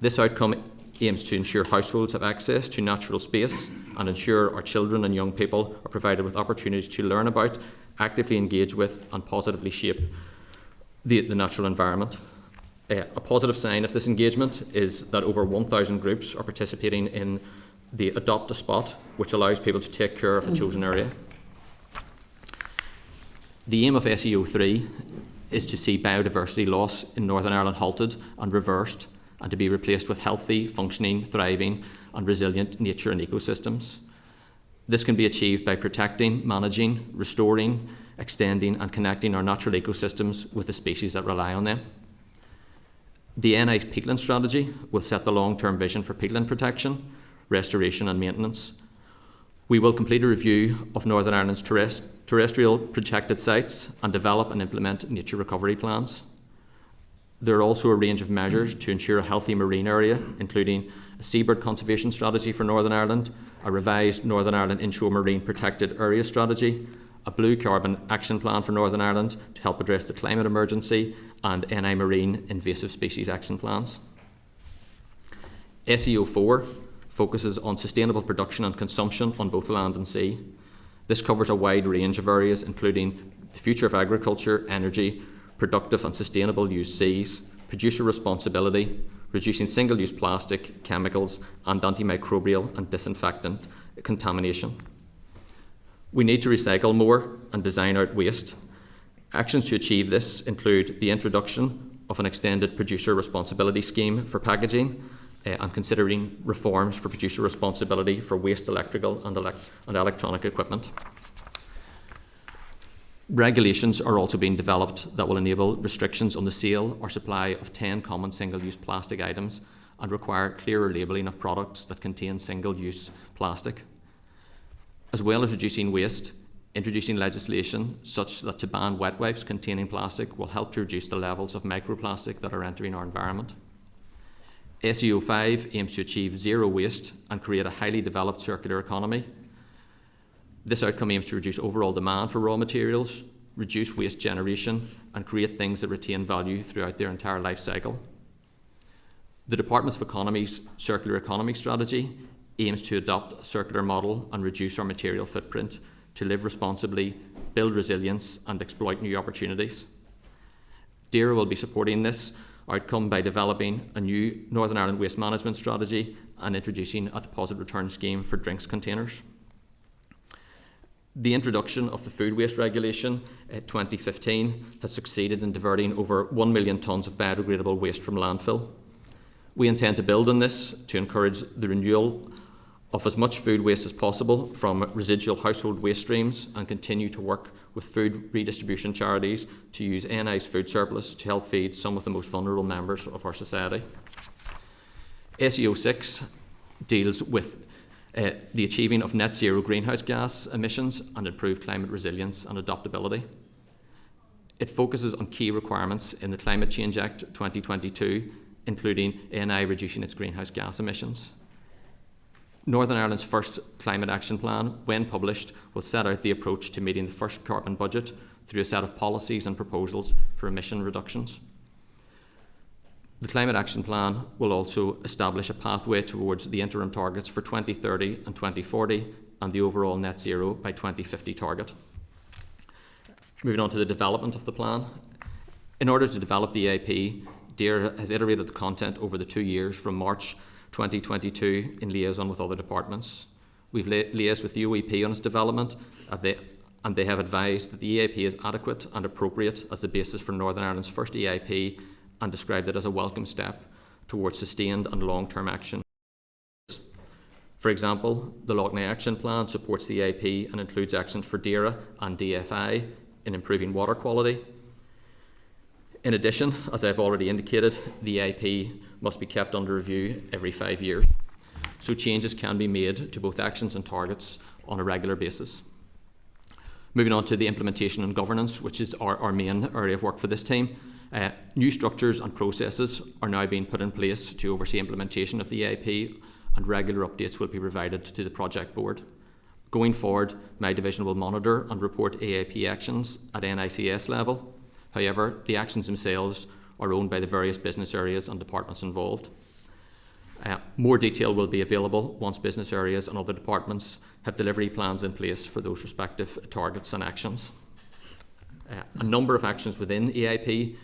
This outcome aims to ensure households have access to natural space and ensure our children and young people are provided with opportunities to learn about, actively engage with and positively shape the natural environment. A positive sign of this engagement is that over 1,000 groups are participating in the Adopt a Spot, which allows people to take care of a chosen area. The aim of SEO3 is to see biodiversity loss in Northern Ireland halted and reversed, and to be replaced with healthy, functioning, thriving and resilient nature and ecosystems. This can be achieved by protecting, managing, restoring, extending and connecting our natural ecosystems with the species that rely on them. The NI peatland strategy will set the long-term vision for peatland protection, restoration and maintenance. We will complete a review of Northern Ireland's terrestrial protected sites and develop and implement nature recovery plans. There are also a range of measures to ensure a healthy marine area, including a seabird conservation strategy for Northern Ireland, a revised Northern Ireland inshore marine protected area strategy, a blue carbon action plan for Northern Ireland to help address the climate emergency, and NI marine invasive species action plans. SEO4 focuses on sustainable production and consumption on both land and sea. This covers a wide range of areas, including the future of agriculture, energy, productive and sustainable use seas, producer responsibility, reducing single-use plastic, chemicals and antimicrobial and disinfectant contamination. We need to recycle more and design out waste. Actions to achieve this include the introduction of an extended producer responsibility scheme for packaging and considering reforms for producer responsibility for waste electrical and electronic equipment. Regulations are also being developed that will enable restrictions on the sale or supply of 10 common single-use plastic items and require clearer labelling of products that contain single-use plastic. As well as reducing waste, introducing legislation such that to ban wet wipes containing plastic will help to reduce the levels of microplastic that are entering our environment. SEO5 aims to achieve zero waste and create a highly developed circular economy. This outcome aims to reduce overall demand for raw materials, reduce waste generation, and create things that retain value throughout their entire life cycle. The Department of Economy's Circular Economy Strategy aims to adopt a circular model and reduce our material footprint to live responsibly, build resilience, and exploit new opportunities. DAERA will be supporting this outcome by developing a new Northern Ireland waste management strategy and introducing a deposit return scheme for drinks containers. The introduction of the Food Waste Regulation 2015 has succeeded in diverting over 1 million tonnes of biodegradable waste from landfill. We intend to build on this to encourage the renewal of as much food waste as possible from residual household waste streams and continue to work with food redistribution charities to use NI's food surplus to help feed some of the most vulnerable members of our society. SEO 6 deals with the achieving of net zero greenhouse gas emissions and improved climate resilience and adaptability. It focuses on key requirements in the Climate Change Act 2022, including NI reducing its greenhouse gas emissions. Northern Ireland's first climate action plan, when published, will set out the approach to meeting the first carbon budget through a set of policies and proposals for emission reductions. The climate action plan will also establish a pathway towards the interim targets for 2030 and 2040 and the overall net zero by 2050 target. Moving on to the development of the plan. In order to develop the EAP, DAERA has iterated the content over the 2 years from March 2022 in liaison with other departments. We've liaised with the OEP on its development, and they have advised that the EAP is adequate and appropriate as the basis for Northern Ireland's first EAP and described it as a welcome step towards sustained and long-term action. For example, the Lough Neagh Action Plan supports the EAP and includes actions for DAERA and DFI in improving water quality. In addition, as I've already indicated, the EAP must be kept under review every 5 years, so changes can be made to both actions and targets on a regular basis. Moving on to the implementation and governance, which is our main area of work for this team. New structures and processes are now being put in place to oversee implementation of the EAP, and regular updates will be provided to the project board. Going forward, my division will monitor and report EAP actions at NICS level. However, the actions themselves are owned by the various business areas and departments involved. More detail will be available once business areas and other departments have delivery plans in place for those respective targets and actions. A number of actions within EAP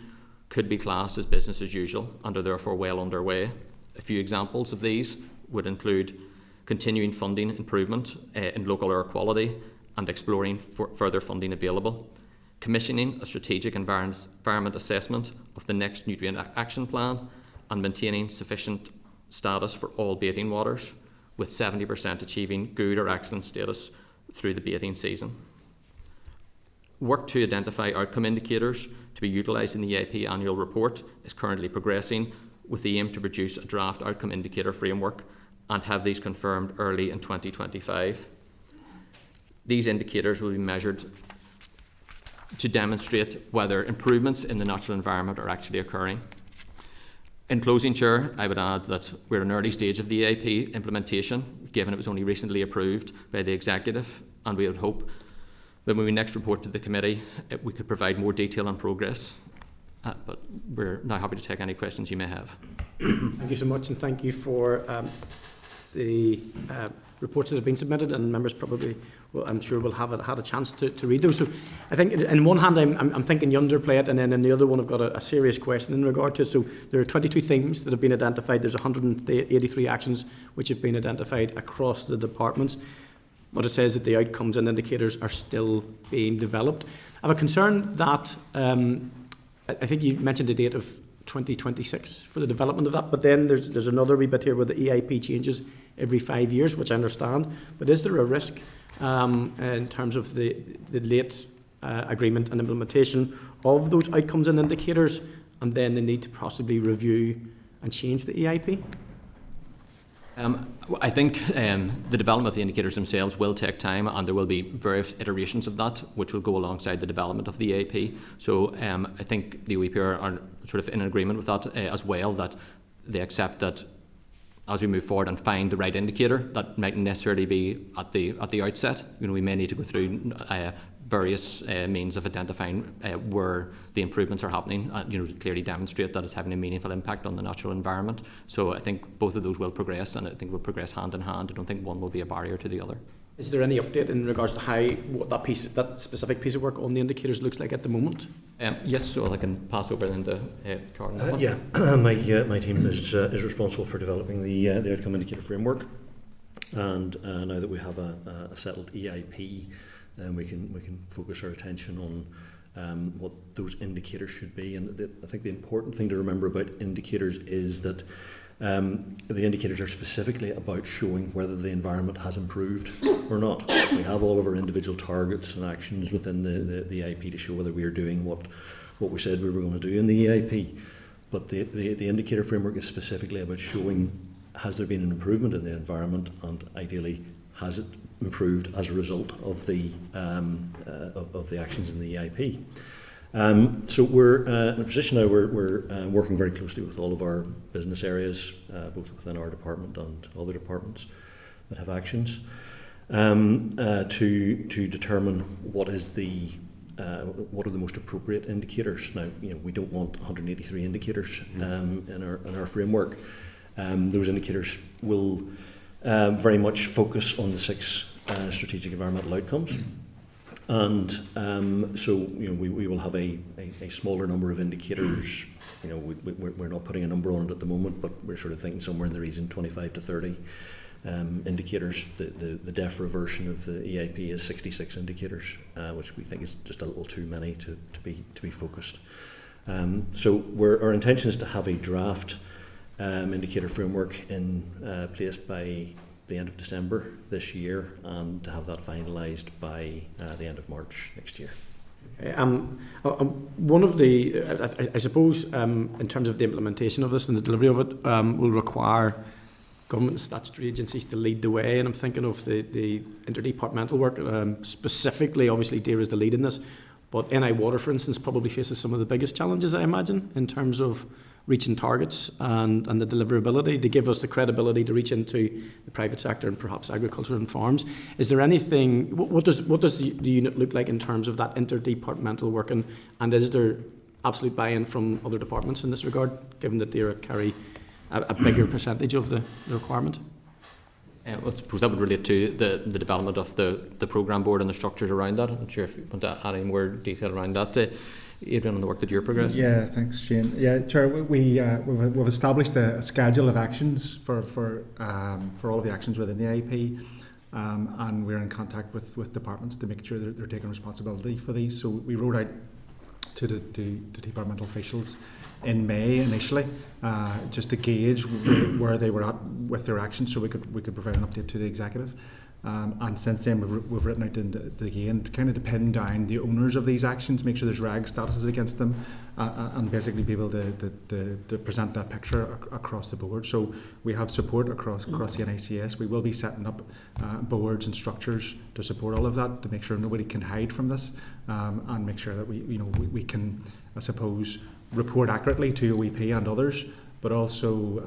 could be classed as business as usual and are therefore well underway. A few examples of these would include continuing funding improvement in local air quality and exploring further funding available, commissioning a strategic environment assessment of the next nutrient action plan, and maintaining sufficient status for all bathing waters, with 70% achieving good or excellent status through the bathing season. Work to identify outcome indicators to be utilised in the EAP annual report is currently progressing, with the aim to produce a draft outcome indicator framework and have these confirmed early in 2025. These indicators will be measured to demonstrate whether improvements in the natural environment are actually occurring. In closing, Chair, I would add that we're at an early stage of the EAP implementation, given it was only recently approved by the Executive, and we would hope that when we next report to the committee, we could provide more detail on progress. But we're now happy to take any questions you may have. Thank you so much, and thank you for the reports that have been submitted, and members probably, well, I'm sure, will have had a chance to read those. So I think in one hand I'm thinking you underplay it, and then in the other one I've got a serious question in regard to it. So there are 22 themes that have been identified. There's 183 actions which have been identified across the departments, but it says that the outcomes and indicators are still being developed. I have a concern that I think you mentioned the date of 2026 for the development of that, but then there's another wee bit here where the EIP changes every 5 years, which I understand, but is there a risk in terms of the late agreement and implementation of those outcomes and indicators, and then the need to possibly review and change the EIP? I think the development of the indicators themselves will take time, and there will be various iterations of that which will go alongside the development of the EAP. So I think the OEP are sort of in agreement with that as well, that they accept that as we move forward and find the right indicator, that mightn't necessarily be at the outset. You know, we may need to go through various means of identifying where the improvements are happening, to clearly demonstrate that it's having a meaningful impact on the natural environment. So I think both of those will progress, and I think will progress hand in hand. I don't think one will be a barrier to the other. Is there any update in regards to what that specific piece of work on the indicators looks like at the moment? Yes, so I can pass over then to Karen. Yeah, my team is responsible for developing the outcome indicator framework, and now that we have a settled EIP, we can focus our attention on what those indicators should be. And I think the important thing to remember about indicators is that the indicators are specifically about showing whether the environment has improved or not. We have all of our individual targets and actions within the EIP to show whether we are doing what we said we were going to do in the EIP. But the indicator framework is specifically about showing, has there been an improvement in the environment, and ideally has it improved as a result of the actions in the EIP. So we're in a position now where we're working very closely with all of our business areas, both within our department and other departments that have actions, to determine what are the most appropriate indicators. Now, we don't want 183 indicators in our framework. Those indicators will very much focus on the 6 strategic environmental outcomes. And so we will have a smaller number of indicators. We're not putting a number on it at the moment, but we're sort of thinking somewhere in the region 25 to 30 indicators. The DEFRA version of the EIP is 66 indicators, which we think is just a little too many to be focused. So our intention is to have a draft indicator framework in place by the end of December this year, and to have that finalised by the end of March next year. Okay. One of the, I suppose, in terms of the implementation of this and the delivery of it, will require government and statutory agencies to lead the way. And I'm thinking of the interdepartmental work, specifically, obviously, DAERA is the lead in this, but NI Water, for instance, probably faces some of the biggest challenges, I imagine, in terms of reaching targets and the deliverability to give us the credibility to reach into the private sector and perhaps agriculture and farms. Is there anything, what does the unit look like in terms of that interdepartmental work, and is there absolute buy-in from other departments in this regard, given that they carry a bigger percentage of the requirement? Well, I suppose that would relate to the development of the programme board and the structures around that. I'm not sure if you want to add any more detail around that. Adrian, on the work that you're progressing. Yeah, thanks, Shane. Yeah, Chair, we've established a schedule of actions for all of the actions within the IEP, and we're in contact with departments to make sure they're taking responsibility for these. So we wrote out to the departmental officials in May initially, just to gauge where they were at with their actions, so we could provide an update to the executive. And since then we've written out again to kind of pin down the owners of these actions, make sure there's RAG statuses against them, and basically be able to present that picture across the board. So we have support across the NICS. We will be setting up boards and structures to support all of that, to make sure nobody can hide from this, and make sure that we can, I suppose, report accurately to OEP and others, but also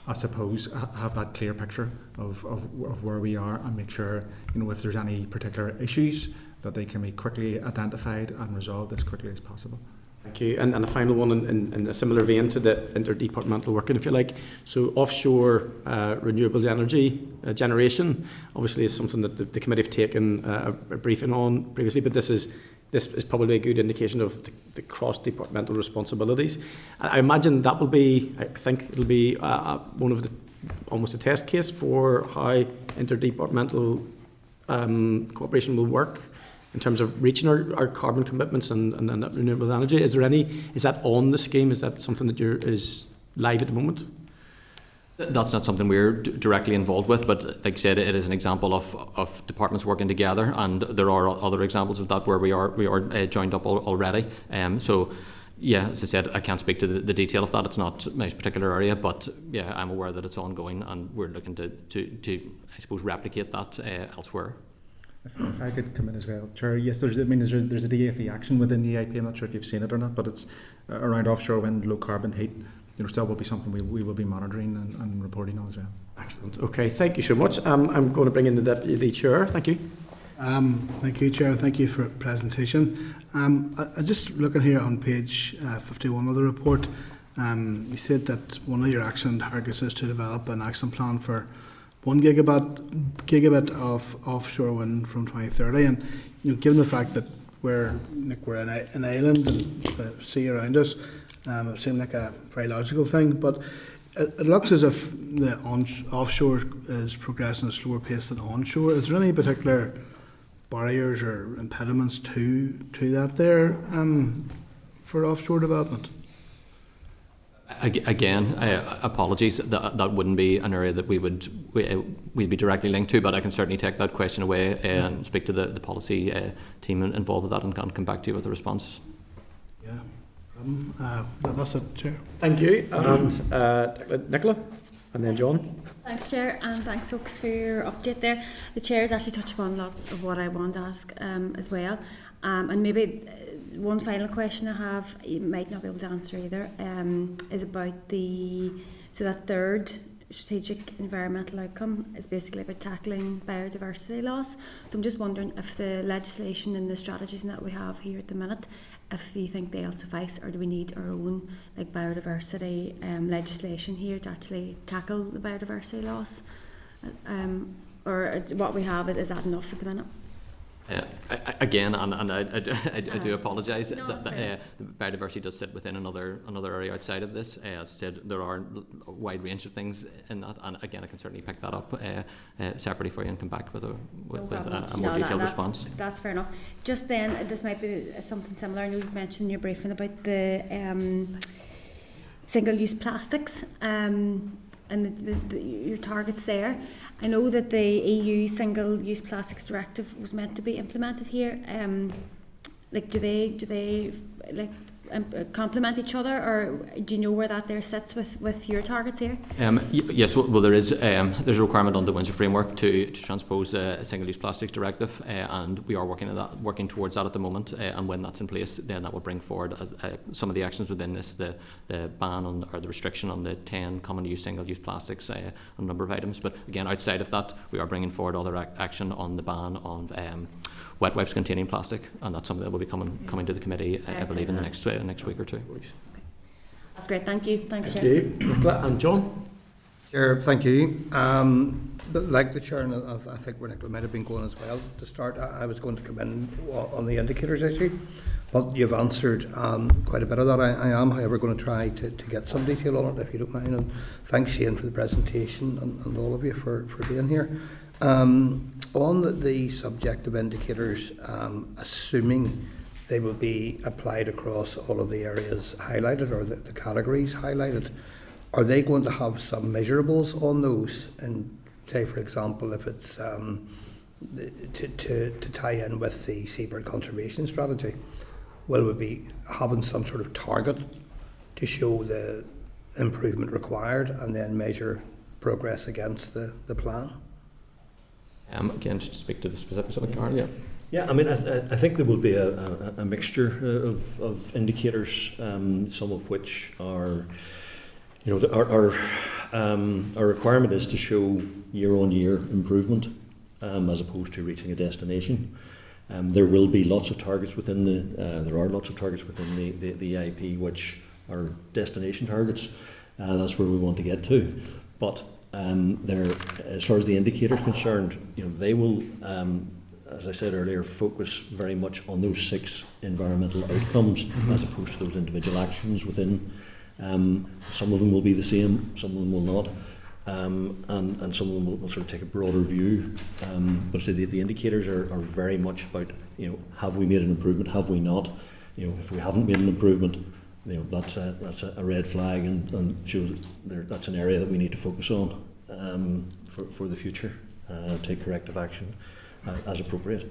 I suppose have that clear picture of where we are, and make sure if there's any particular issues that they can be quickly identified and resolved as quickly as possible. Thank you. And a final one in a similar vein to the interdepartmental working, if you like. So offshore renewables energy generation obviously is something that the committee have taken a briefing on previously, but this is probably a good indication of the cross-departmental responsibilities. I imagine that will be, I think it'll be one of the, almost a test case for how interdepartmental cooperation will work in terms of reaching our carbon commitments and renewable energy. Is that on the scheme? Is that something that is live at the moment? That's not something we're directly involved with, but like I said, it is an example of departments working together, and there are other examples of that where we are joined up already. So yeah, as I said, I can't speak to the detail of that. It's not my particular area, but yeah, I'm aware that it's ongoing, and we're looking to I suppose replicate that elsewhere. If I could come in as well, Chair. Yes, there's a DFE action within the EIP. I'm not sure if you've seen it or not, but it's around offshore wind, low carbon heat. Still will be something we will be monitoring and reporting on as well. Excellent. Okay, thank you so much. I'm going to bring in the Deputy Chair. Thank you. Thank you, Chair. Thank you for the presentation. I just looking here on page 51 of the report, you said that one of your action targets is to develop an action plan for 1 gigabit of offshore wind from 2030. And given the fact that we're an island and the sea around us, it seemed like a very logical thing. But it looks as if the offshore is progressing at a slower pace than onshore. Is there any particular barriers or impediments to that there for offshore development? Again, apologies. That wouldn't be an area that we'd be directly linked to, but I can certainly take that question away and speak to the policy team involved with that and come back to you with a response. Yeah. That's it, Chair. Thank you. And Nicola, and then John. Thanks, Chair, and thanks, folks, for your update there. The Chair has actually touched upon lots of what I want to ask as well. And maybe one final question I have, you might not be able to answer either, is about that third strategic environmental outcome is basically about tackling biodiversity loss. So I'm just wondering if the legislation and the strategies that we have here at the minute, if you think they'll suffice, or do we need our own biodiversity legislation here to actually tackle the biodiversity loss? Or what we have, is that enough at the minute? Again, and I do apologise. The biodiversity does sit within another area outside of this. As I said, there are a wide range of things in that, and again, I can certainly pick that up separately for you and come back with a more detailed response. That's fair enough. Just then, this might be something similar. I know you mentioned in your briefing about the single-use plastics and your targets there. I know that the EU Single-Use Plastics Directive was meant to be implemented here. Do they complement each other, or do you know where that there sits with your targets here? Yes, well there is there's a requirement on the Windsor framework to transpose a single-use plastics directive, and we are working towards that at the moment. And when that's in place, then that will bring forward some of the actions within this, the ban on, or the restriction on the 10 common-use single-use plastics, a number of items. But again, outside of that, we are bringing forward other action on the ban on wet wipes containing plastic, and that's something that will be coming to the committee, I believe, in the next week or two. That's great. Thank you. Thanks, Thank Chair. you. Nicola and John. Chair, thank you. Like the Chair, and I think Nicola might have been going as well to start. I was going to come in on the indicators issue, but you've answered quite a bit of that. I am, however, going to try to get some detail on it, if you don't mind. And thanks, Shane, for the presentation, and all of you for being here. On the subject of indicators, assuming they will be applied across all of the areas highlighted, or the categories highlighted, are they going to have some measurables on those? And say, for example, if it's to tie in with the seabird conservation strategy, will we be having some sort of target to show the improvement required and then measure progress against the plan? Again, just to speak to the specifics of it, Carl, yeah. Yeah, I mean, I think there will be a mixture of indicators, some of which are, our requirement is to show year-on-year improvement as opposed to reaching a destination. There will be lots of targets within there are lots of targets within the EIP which are destination targets. That's where we want to get to, but as far as the indicator is concerned, they will, as I said earlier, focus very much on those 6 environmental outcomes as opposed to those individual actions within. Some of them will be the same, some of them will not, and some of them will sort of take a broader view. But so the indicators are very much about, have we made an improvement, have we not? If we haven't made an improvement, that's a red flag and shows that's an area that we need to focus on for the future, take corrective action as appropriate.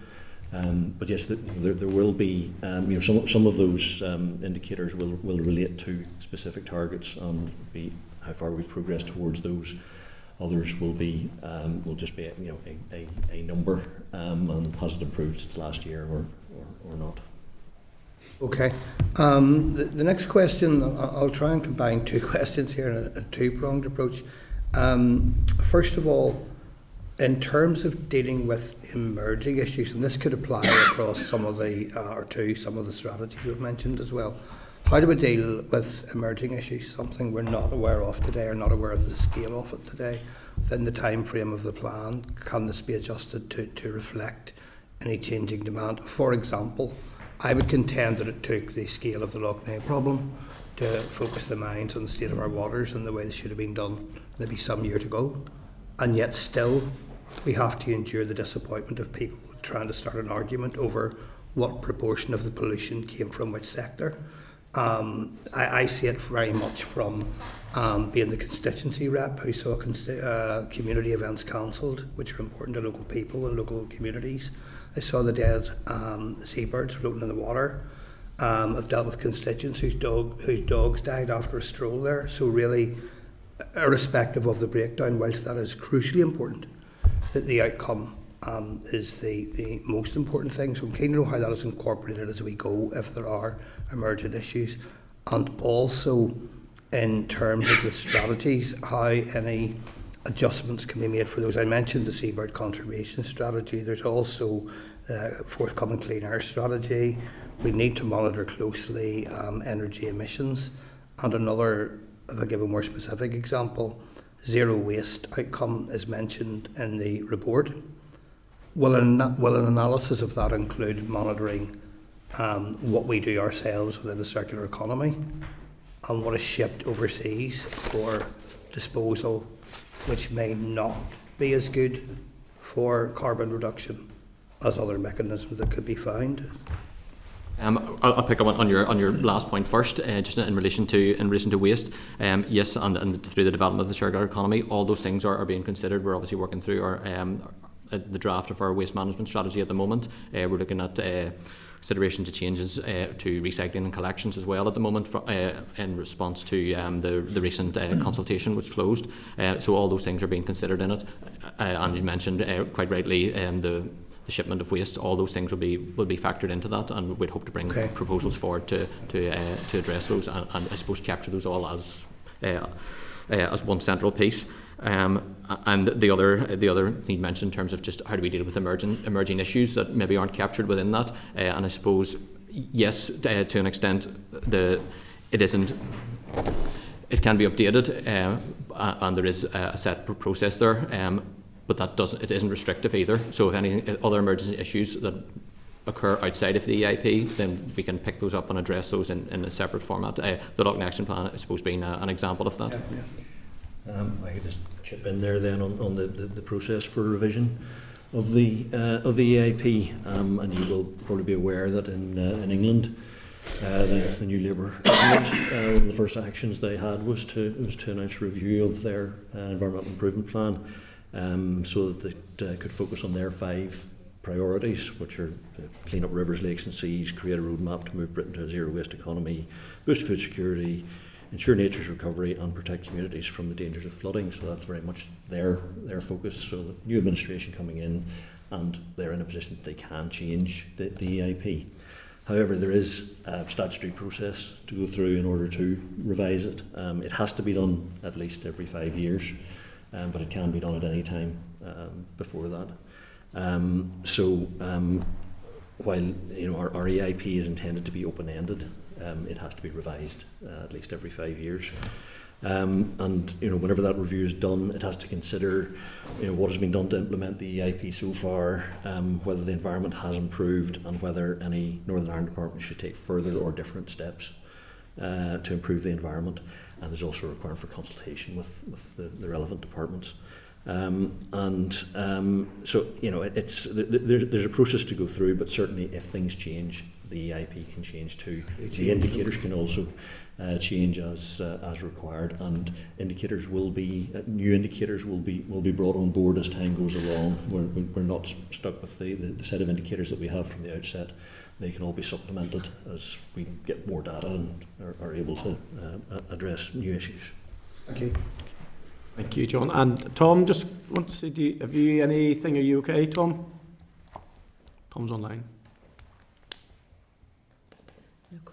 But yes, there will be some of those indicators will relate to specific targets and be how far we've progressed towards those. Others will just be a number and has it improved since last year or not. Okay. The next question, I'll try and combine 2 questions here in a 2-pronged approach. First of all, In terms of dealing with emerging issues, and this could apply across some of the some of the strategies we've mentioned as well. How do we deal with emerging issues? Something we're not aware of today, or not aware of the scale of it today. Within the time frame of the plan, can this be adjusted to reflect any changing demand? For example, I would contend that it took the scale of the Loch Ness problem to focus the minds on the state of our waters and the way they should have been done maybe some years ago. And yet still, we have to endure the disappointment of people trying to start an argument over what proportion of the pollution came from which sector. I see it very much from being the constituency rep who saw community events cancelled, which are important to local people and local communities. I saw the dead seabirds floating in the water. I've dealt with constituents whose dogs died after a stroll there. So really, irrespective of the breakdown, whilst that is crucially important, that the outcome is the most important thing. So I'm keen to know how that is incorporated as we go, if there are emergent issues, and also in terms of the strategies, how any adjustments can be made for those. I mentioned the seabird conservation strategy. There's also a forthcoming clean air strategy. We need to monitor closely energy emissions. And another, if I give a more specific example, zero waste outcome is mentioned in the report. Will an analysis of that include monitoring what we do ourselves within the circular economy and what is shipped overseas for disposal, which may not be as good for carbon reduction as other mechanisms that could be found? I'll pick up on your last point first, just in relation to waste. Yes, and through the development of the circular economy, all those things are being considered. We're obviously working through the draft of our waste management strategy at the moment. We're looking at consideration to changes to recycling and collections as well at the moment in response to the recent consultation which closed. So all those things are being considered in it. And you mentioned quite rightly the shipment of waste. All those things will be factored into that, and we'd hope to bring proposals forward to address those and I suppose capture those all as one central piece. And the other thing you mentioned in terms of just how do we deal with emerging issues that maybe aren't captured within that, and I suppose yes, to an extent, it can be updated, and there is a set process there, but it isn't restrictive either. So if any other emergency issues that occur outside of the EIP, then we can pick those up and address those in a separate format. The Loch Ness Action Plan, I suppose, being an example of that. I could just chip in there then on the process for revision of the EIP, and you will probably be aware that in England, the new Labour government, one of the first actions they had was to announce a review of their environmental improvement plan, so that they could focus on their 5 priorities, which are clean up rivers, lakes and seas, create a roadmap to move Britain to a zero waste economy, boost food security, ensure nature's recovery and protect communities from the dangers of flooding. So that's very much their focus. So the new administration coming in, and they're in a position that they can change the EIP. However, there is a statutory process to go through in order to revise it. It has to be done at least every 5 years, but it can be done at any time before that. While our EIP is intended to be open-ended, it has to be revised at least every 5 years. And whenever that review is done, it has to consider what has been done to implement the EIP so far, whether the environment has improved, and whether any Northern Ireland department should take further or different steps to improve the environment. And there's also a requirement for consultation with the relevant departments. So there's a process to go through, but certainly if things change, the EIP can change too. The indicators can also change as required, and new indicators will be brought on board as time goes along. We're not stuck with the set of indicators that we have from the outset. They can all be supplemented as we get more data and are able to address new issues. Okay. Thank you, John. And Tom, just want to say, have you anything? Are you okay, Tom? Tom's online.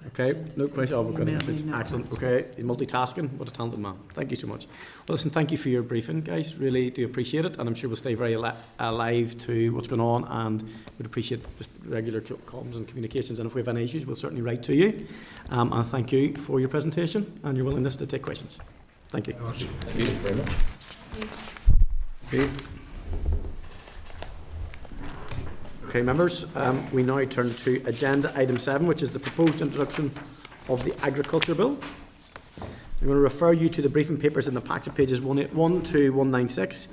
Okay, no question. Oh, we've got it. Excellent. Okay, he's multitasking. What a talented man. Thank you so much. Well, listen, thank you for your briefing, guys. Really do appreciate it, and I'm sure we'll stay very alive to what's going on, and would appreciate just regular comms and communications. And if we have any issues, we'll certainly write to you. And thank you for your presentation and your willingness to take questions. Thank you. Thank you very much. Okay. Okay, members, we now turn to agenda item 7, which is the proposed introduction of the Agriculture Bill. I'm going to refer you to the briefing papers in the packs of pages 181 to 196.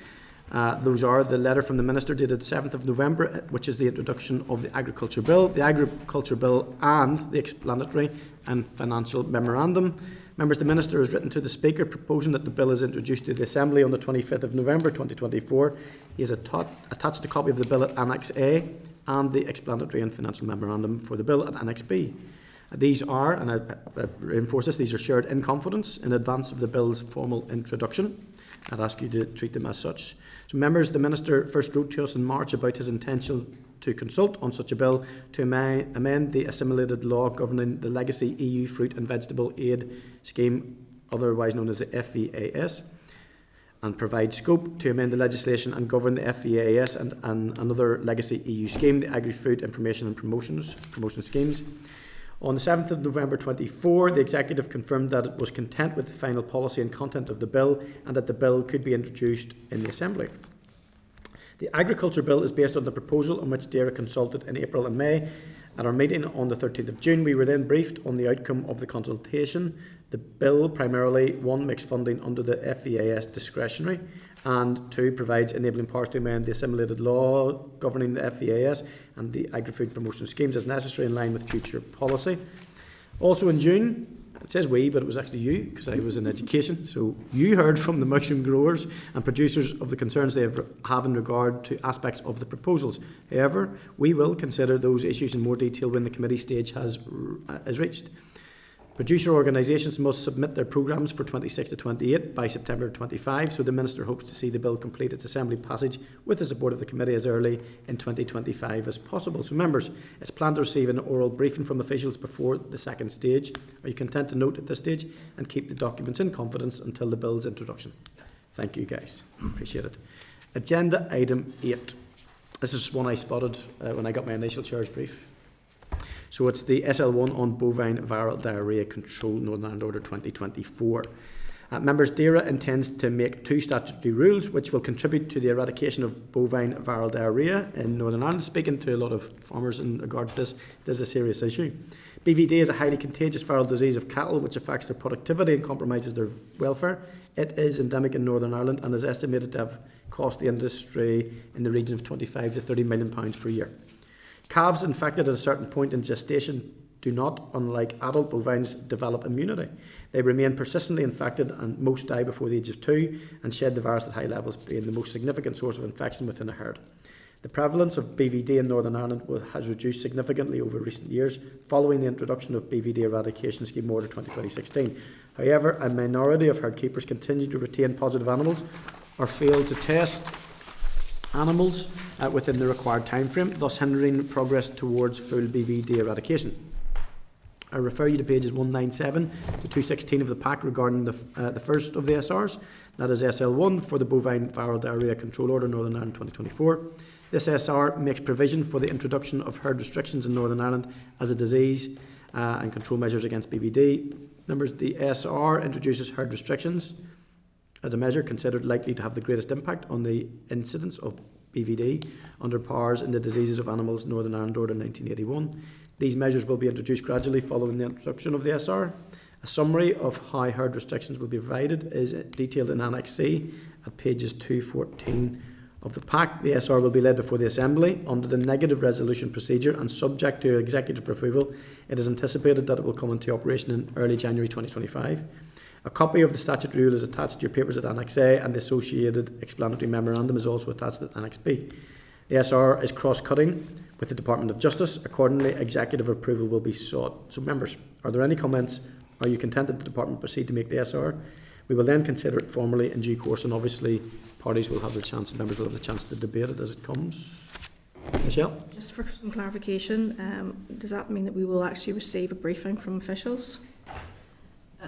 Those are the letter from the Minister dated 7th of November, which is the introduction of the Agriculture Bill, the Agriculture Bill and the explanatory and financial memorandum. Members, the Minister has written to the Speaker proposing that the bill is introduced to the Assembly on the 25th of November 2024. He has attached a copy of the bill at Annex A and the explanatory and financial memorandum for the bill at Annex B. These are, and I reinforce this, these are shared in confidence in advance of the bill's formal introduction. I'd ask you to treat them as such. So, members, the Minister first wrote to us in March about his intention to consult on such a bill to amend the assimilated law governing the legacy EU fruit and vegetable aid scheme, otherwise known as the FVAS, and provide scope to amend the legislation and govern the FVAS and another legacy EU scheme, the Agri-Food Information and Promotion Schemes. On the 7th of November 24, the Executive confirmed that it was content with the final policy and content of the bill and that the bill could be introduced in the Assembly. The Agriculture Bill is based on the proposal on which DAERA consulted in April and May. At our meeting on the 13th of June, we were then briefed on the outcome of the consultation. The bill primarily, 1, makes funding under the FVAS discretionary, and 2, provides enabling powers to amend the assimilated law governing the FVAS and the Agri-Food Promotion Schemes as necessary in line with future policy. Also in June, it says we, but it was actually you, because I was in education. So you heard from the mushroom growers and producers of the concerns they have in regard to aspects of the proposals. However, we will consider those issues in more detail when the committee stage is reached. Producer organisations must submit their programmes for 26 to 28 by September 25, so the Minister hopes to see the bill complete its Assembly passage with the support of the committee as early in 2025 as possible. So, members, it's planned to receive an oral briefing from officials before the second stage. Are you content to note at this stage and keep the documents in confidence until the bill's introduction? Thank you, guys. Appreciate it. Agenda item 8. This is one I spotted when I got my initial chair's brief. So it's the SL1 on bovine viral diarrhoea control, Northern Ireland Order 2024. Members, DAERA intends to make 2 statutory rules which will contribute to the eradication of bovine viral diarrhoea in Northern Ireland. Speaking to a lot of farmers in regard to this, it is a serious issue. BVD is a highly contagious viral disease of cattle which affects their productivity and compromises their welfare. It is endemic in Northern Ireland and is estimated to have cost the industry in the region of £25 to £30 million per year. Calves infected at a certain point in gestation do not, unlike adult bovines, develop immunity. They remain persistently infected and most die before the age of 2 and shed the virus at high levels, being the most significant source of infection within a herd. The prevalence of BVD in Northern Ireland has reduced significantly over recent years following the introduction of BVD Eradication Scheme Order 2016. However, a minority of herd keepers continue to retain positive animals or fail to test animals within the required time frame, thus hindering progress towards full BVD eradication. I refer you to pages 197 to 216 of the pack regarding the first of the SRs, that is SL1 for the Bovine Viral Diarrhoea Control Order Northern Ireland 2024. This SR makes provision for the introduction of herd restrictions in Northern Ireland as a disease and control measures against BVD. Members, the SR introduces herd restrictions as a measure considered likely to have the greatest impact on the incidence of BVD under powers in the diseases of animals Northern Ireland Order 1981. These measures will be introduced gradually following the introduction of the SR. A summary of how herd restrictions will be provided is detailed in Annex C at pages 214 of the pack. The SR will be led before the Assembly under the negative resolution procedure and subject to executive approval. It is anticipated that it will come into operation in early January 2025. A copy of the statutory rule is attached to your papers at Annex A, and the associated explanatory memorandum is also attached at Annex B. The SR is cross-cutting with the Department of Justice. Accordingly, executive approval will be sought. So, members, are there any comments? Are you content that the Department proceed to make the SR? We will then consider it formally in due course, and obviously parties will have the chance, members will have the chance to debate it as it comes. Michelle? Just for some clarification, does that mean that we will actually receive a briefing from officials?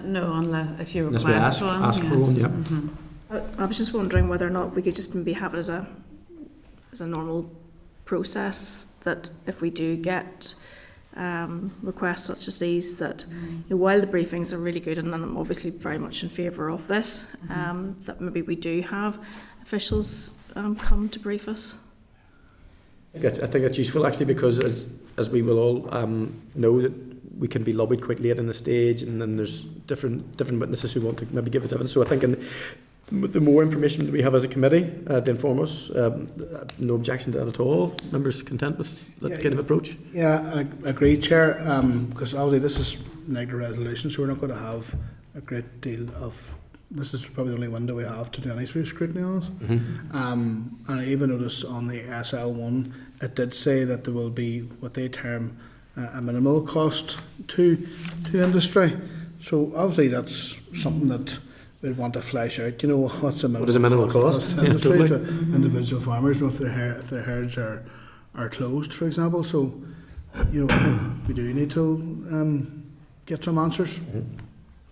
No, unless if you Unless request we one. ask for one, yeah. I was just wondering whether or not we could just maybe have it as a normal process, that if we do get requests such as these, that while the briefings are really good, and I'm obviously very much in favour of this, that maybe we do have officials come to brief us. I think it's useful actually, because as we will all know, that we can be lobbied quite late in the stage, and then there's different witnesses who want to maybe give us evidence. So I think the more information that we have as a committee to inform us, no objection to that at all. Members content with that kind of approach? Yeah, I agree, Chair, because obviously this is negative resolution, so we're not going to have a great deal of... This is probably the only window we have to do any sort of scrutiny on it. And I even noticed on the SL1, it did say that there will be what they term a minimal cost to industry. So obviously that's something that we'd want to flesh out. You know, what's a minimal, what is a minimal cost? To industry, to individual farmers, you know, if their herds are closed, for example. So, you know, we do need to get some answers.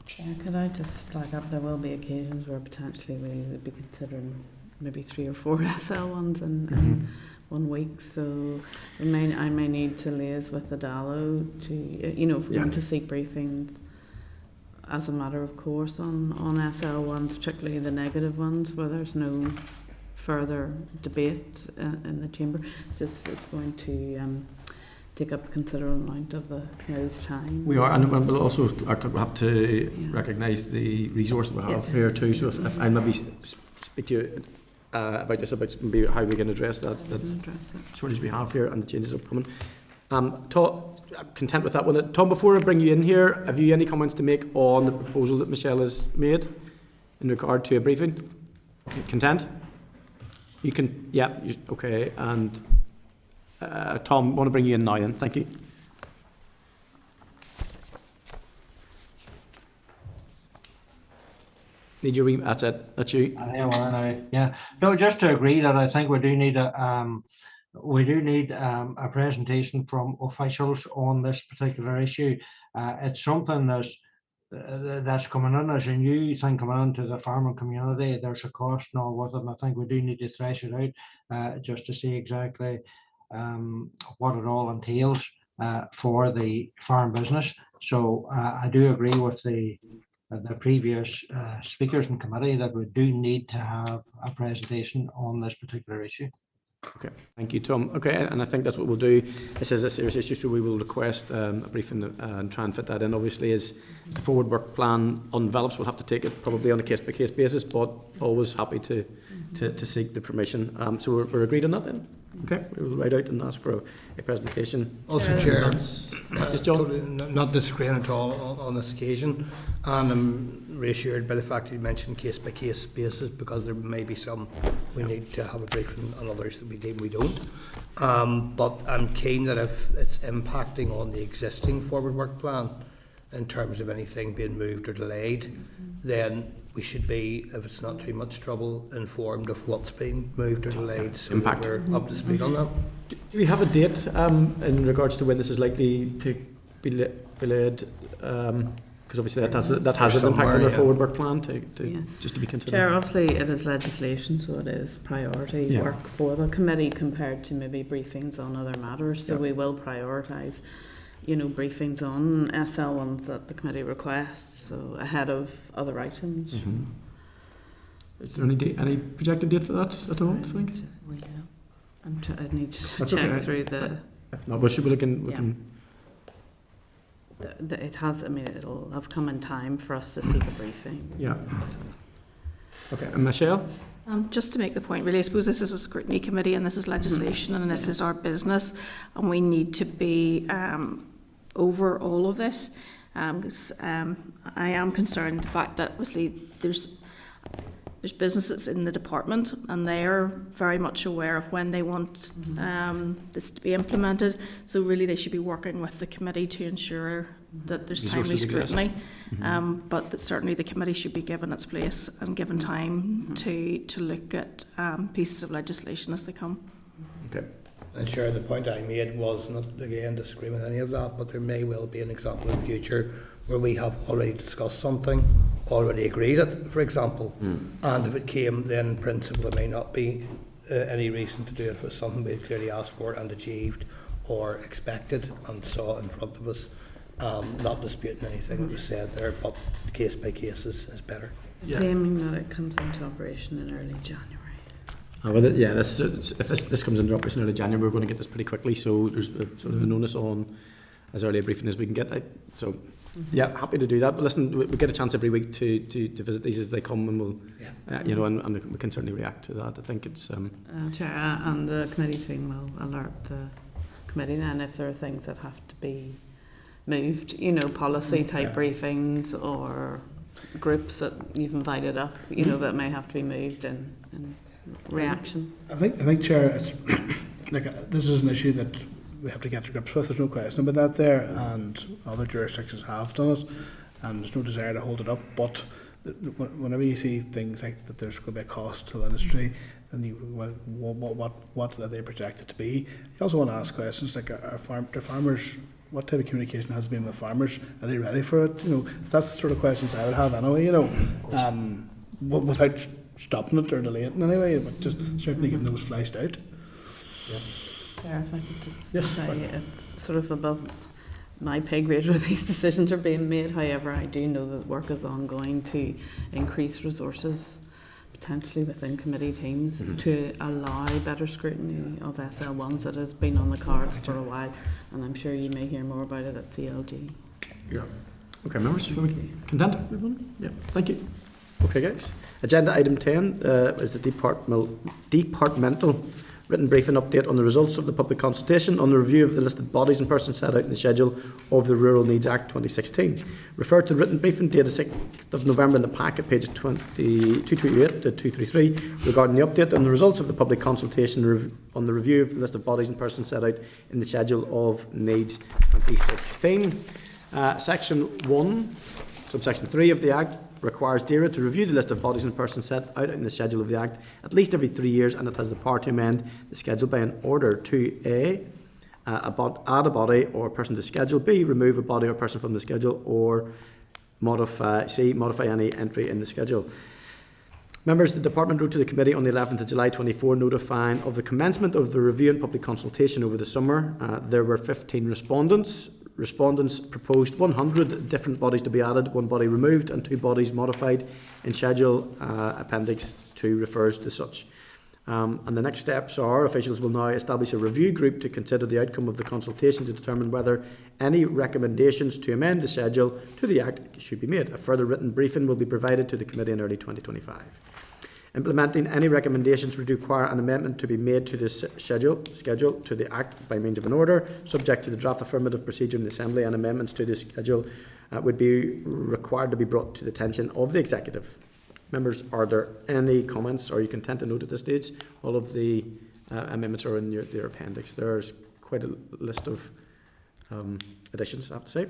Chair, could I just flag up, there will be occasions where potentially we would be considering maybe 3 or 4 SL1s in 1 week, so I may need to liaise with the DALO to, you know, if we want to seek briefings as a matter of course on SL1s, particularly the negative ones where there's no further debate in the chamber. It's going to take up a considerable amount of the committee's time. We are, and we'll also have to recognise the resource we have here too. So if I maybe speak to you about this, about maybe how we can address that shortage we have here and the changes upcoming. Tom, content with that one. Tom, before I bring you in here, have you any comments to make on the proposal that Michelle has made in regard to a briefing? Content? You can, yeah, okay. And Tom, I want to bring you in now then. Thank you. Need your that's it. That's you. Yeah. No, just to agree that I think we do need a presentation from officials on this particular issue. It's something that's coming in as a new thing coming into the farming community. There's a cost and all with it, and I think we do need to thresh it out just to see exactly what it all entails for the farm business. So I do agree with the previous speakers in committee that we do need to have a presentation on this particular issue. Okay, thank you, Tom. Okay, and I think that's what we'll do. This is a serious issue, so we will request a briefing and try and fit that in. Obviously, as the forward work plan undevelops, we'll have to take it probably on a case-by-case basis, but always happy to seek the permission. So we're agreed on that then? Okay, we will write out and ask for a presentation. Also, Chair, yes, John? Not disagreeing at all on this occasion, and I'm reassured by the fact that you mentioned case-by-case basis, because there may be some we need to have a briefing on, others that we deem we don't. But I'm keen that if it's impacting on the existing forward work plan in terms of anything being moved or delayed, then we should be, if it's not too much trouble, informed of what's being moved or delayed, so that we're up to speed on that. Do we have a date in regards to when this is likely to be delayed? Because obviously that has an impact on the forward work plan just to be considered. Chair, obviously it is legislation, so it is priority work for the committee compared to maybe briefings on other matters. So we will prioritise, you know, briefings on SL1s that the committee requests, so ahead of other items. Is there any projected date for that at all? I think. I need to check through the. No, but we can. It has. I mean, it'll have come in time for us to seek a briefing. Yeah. Okay, and Michelle. Just to make the point, really, I suppose this is a scrutiny committee and this is legislation and this is our business, and we need to be over all of this. Because I am concerned the fact that obviously there's businesses in the department and they are very much aware of when they want this to be implemented. So really they should be working with the committee to ensure that there's timely scrutiny. But that certainly the committee should be given its place and given time to look at pieces of legislation as they come. Okay. And sure, the point I made was not, again, disagreeing with any of that, but there may well be an example in the future where we have already discussed something, already agreed it, for example, and if it came, then in principle, there may not be any reason to do it if it's something we had clearly asked for and achieved or expected and saw in front of us. Not disputing anything that was said there, but case by case is better. It's aiming that it comes into operation in early January. If this comes into operation early January, we're going to get this pretty quickly, so there's sort of a notice on as early a briefing as we can get. So, yeah, happy to do that. But listen, we get a chance every week to visit these as they come, and we'll, and we can certainly react to that. I think it's Chair, and the committee team will alert the committee then if there are things that have to be moved, policy type briefings or groups that you've invited up, that may have to be moved in reaction. I think, Chair, it's this is an issue that we have to get to grips with. There's no question about that there, and other jurisdictions have done it, and there's no desire to hold it up. But whenever you see things like that, there's going to be a cost to the industry, and what are they projected to be? You also want to ask questions like, are farmers? What type of communication has been with farmers? Are they ready for it? That's the sort of questions I would have anyway. Without stopping it or delaying it in any way, but just certainly getting those fleshed out. Yeah. Claire, if I could just say it's sort of above my pay grade where these decisions are being made. However, I do know that work is ongoing to increase resources, potentially within committee teams, to allow better scrutiny of SL1s that has been on the cards for a while, and I'm sure you may hear more about it at CLG. Yeah. Okay, members, content? Yeah, thank you. Okay, guys. Agenda item 10 is the Departmental Written Briefing update on the results of the public consultation on the review of the listed bodies and persons set out in the schedule of the Rural Needs Act 2016. Refer to the written briefing dated 6th of November in the packet, pages 228 to 233, regarding the update on the results of the public consultation on the review of the list of bodies and persons set out in the schedule of Needs 2016. Section 1, subsection 3 of the Act requires DAERA to review the list of bodies and persons set out in the schedule of the Act at least every 3 years, and it has the power to amend the schedule by an order to A, add a body or person to schedule, B, remove a body or person from the schedule, or C, modify any entry in the schedule. Members, the Department wrote to the Committee on the 11th of July 24 notifying of the commencement of the review and public consultation over the summer. There were 15 respondents. Respondents proposed 100 different bodies to be added, 1 body removed and 2 bodies modified in schedule. Appendix 2 refers to such. And the next steps are officials will now establish a review group to consider the outcome of the consultation to determine whether any recommendations to amend the schedule to the Act should be made. A further written briefing will be provided to the Committee in early 2025. Implementing any recommendations would require an amendment to be made to the schedule to the Act by means of an order, subject to the draft affirmative procedure in the Assembly, and amendments to the schedule would be required to be brought to the attention of the Executive. Members, are there any comments? Are you content to note at this stage? All of the amendments are in your appendix. There's quite a list of additions, I have to say.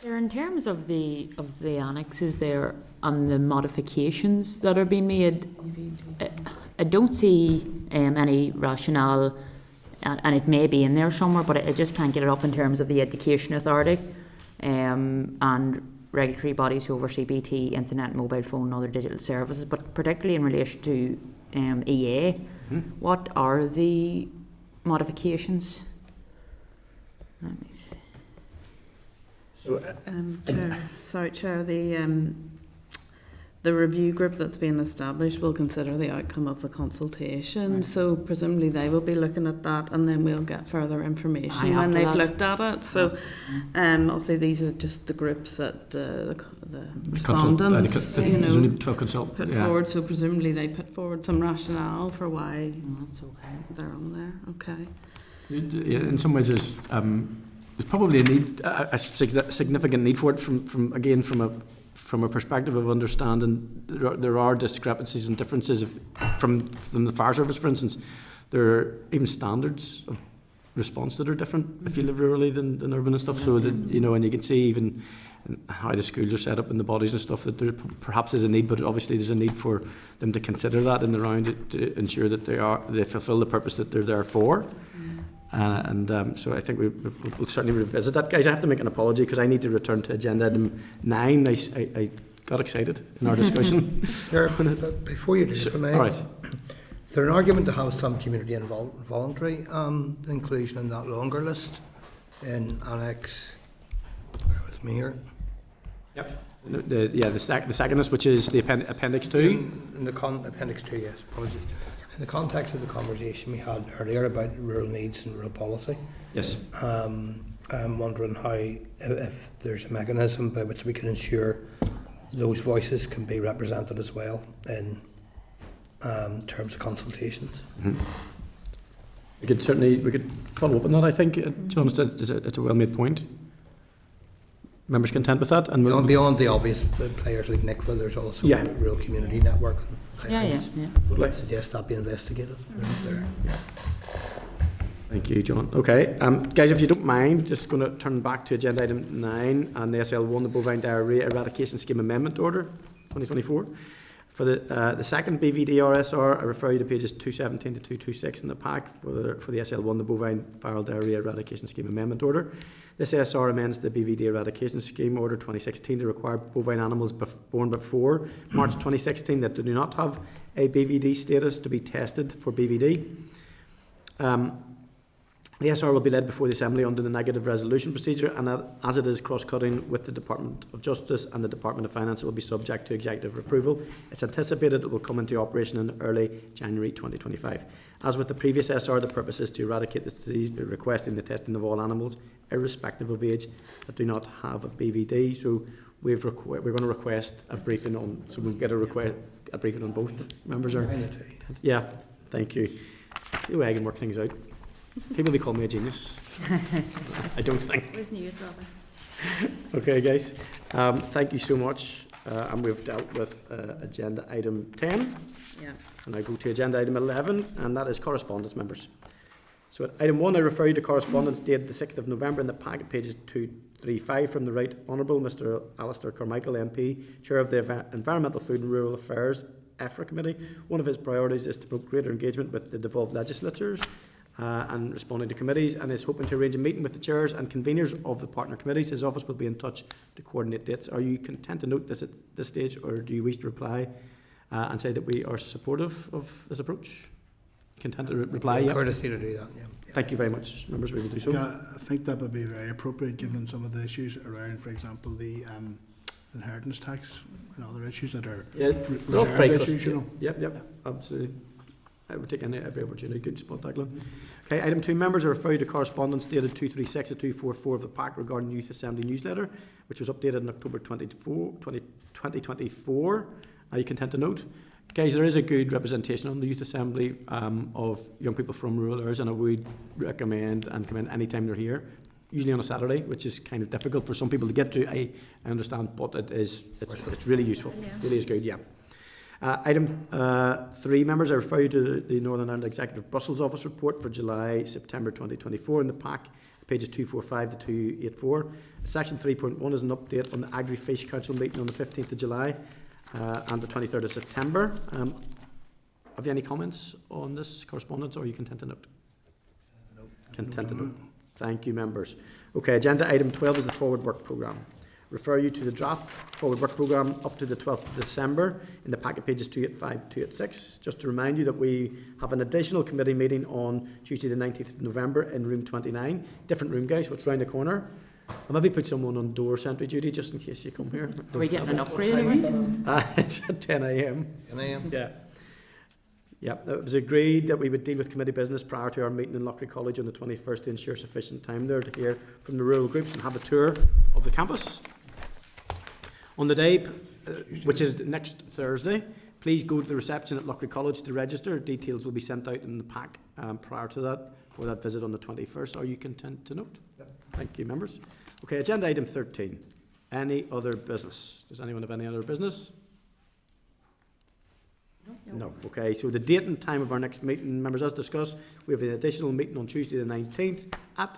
Sir, in terms of the annexes there and the modifications that are being made, I don't see any rationale, and it may be in there somewhere, but I just can't get it up in terms of the Education Authority and regulatory bodies who oversee BT, internet, mobile phone and other digital services, but particularly in relation to EA. What are the modifications? Let me see. Chair, the review group that's been established will consider the outcome of the consultation. Right. So presumably they will be looking at that, and then we'll get further information when they've looked at it. So, obviously these are just the groups that the respondents, there's only 12 consultants put forward. So presumably they put forward some rationale for why that's okay. They're on there. Okay. In some ways, there's probably a significant need for it from a perspective of understanding there are discrepancies and differences from the fire service, for instance. There are even standards of response that are different if you live rurally than urban and stuff. So that and you can see even how the schools are set up and the bodies and stuff, that there perhaps is a need, but obviously there's a need for them to consider that in the round to ensure that they fulfil the purpose that they're there for. So I think we'll certainly revisit that. Guys, I have to make an apology because I need to return to agenda item 9. I got excited in our discussion. Before you do, if I may, all right. Is there an argument to have some community and voluntary inclusion in that longer list in Annex? Bear with me here. Yep. The second list, which is the Appendix 2. In the Appendix 2, yes. Apologies. In the context of the conversation we had earlier about rural needs and rural policy, yes, I'm wondering how, if there's a mechanism by which we can ensure those voices can be represented as well in terms of consultations. Mm-hmm. We could follow up on that. I think John said it's a well-made point. Members content with that? And beyond the obvious players like NICFA, there's also a rural community network. Yeah. Would like to suggest that be investigated. There. Thank you, John. Okay, guys, if you don't mind, just going to turn back to agenda item 9 and the SL1, the Bovine Diarrhoea Eradication Scheme Amendment Order 2024. For the second BVD-RSR, I refer you to pages 217 to 226 in the pack for the SL1, the Bovine Viral Diarrhoea Eradication Scheme Amendment Order. This SR amends the BVD Eradication Scheme Order 2016 to require bovine animals born before March 2016 that do not have a BVD status to be tested for BVD. The SR will be led before the Assembly under the negative resolution procedure, and as it is cross-cutting with the Department of Justice and the Department of Finance, it will be subject to executive approval. It's anticipated it will come into operation in early January 2025. As with the previous SR, the purpose is to eradicate this disease by requesting the testing of all animals, irrespective of age, that do not have a BVD. So we're going to request a briefing on. So we'll get a briefing on both. Members are. Yeah, thank you. See the way I can work things out. People will call me a genius. I don't think. Always knew it, Robin. Okay, guys. Thank you so much. And we've dealt with agenda item 10. Yeah. And I go to agenda item 11, and that is correspondence, members. So at item 1, I refer you to correspondence dated the 6th of November in the packet, pages 235, from the Right Honourable Mr Alistair Carmichael MP, Chair of the Environmental, Food and Rural Affairs EFRA Committee. One of his priorities is to promote greater engagement with the devolved legislatures and responding to committees, and is hoping to arrange a meeting with the chairs and conveners of the partner committees. His office will be in touch to coordinate dates. Are you content to note this at this stage, or do you wish to reply and say that we are supportive of this approach? Content to reply? Yeah. Courtesy to do that, yeah. Thank you very much, members. We will do so. I think that would be very appropriate given some of the issues around, for example, the inheritance tax and other issues that are reserved issues, you know. Yep, absolutely. I would take every opportunity. Good spot, Declan. Okay, item 2, members, I refer you to correspondence dated 236 to 244 of the pack regarding Youth Assembly newsletter, which was updated in October 2024. Are you content to note? Guys, there is a good representation on the Youth Assembly of young people from rural areas, and I would recommend and come in anytime they're here, usually on a Saturday, which is kind of difficult for some people to get to. I understand, but it's really useful. Yeah. It really is good, yeah. Item 3, members, I refer you to the Northern Ireland Executive Brussels Office report for July-September 2024 in the pack, pages 245 to 284. Section 3.1 is an update on the Agri-Fish Council meeting on the 15th of July and the 23rd of September. Have you any comments on this correspondence, or are you content to note? No. Content to note. Thank you, members. Okay, agenda item 12 is the forward work programme. Refer you to the draft forward work programme up to the 12th of December in the packet, pages 285 to 286. Just to remind you that we have an additional committee meeting on Tuesday the 19th of November in room 29. Different room, guys, so it's round the corner. I'll maybe put someone on door sentry duty just in case you come here. Are we getting an upgrade? It's at 10 a.m. 10 a.m? Yeah. Yeah, it was agreed that we would deal with committee business prior to our meeting in Loughry College on the 21st to ensure sufficient time there to hear from the rural groups and have a tour of the campus. On the day, which is next Thursday, please go to the reception at Loughry College to register. Details will be sent out in the pack prior to that, for that visit on the 21st. Are you content to note? Yep. Thank you, members. Okay, agenda item 13. Any other business? Does anyone have any other business? No. Okay, so the date and time of our next meeting, members, as discussed, we have an additional meeting on Tuesday the 19th at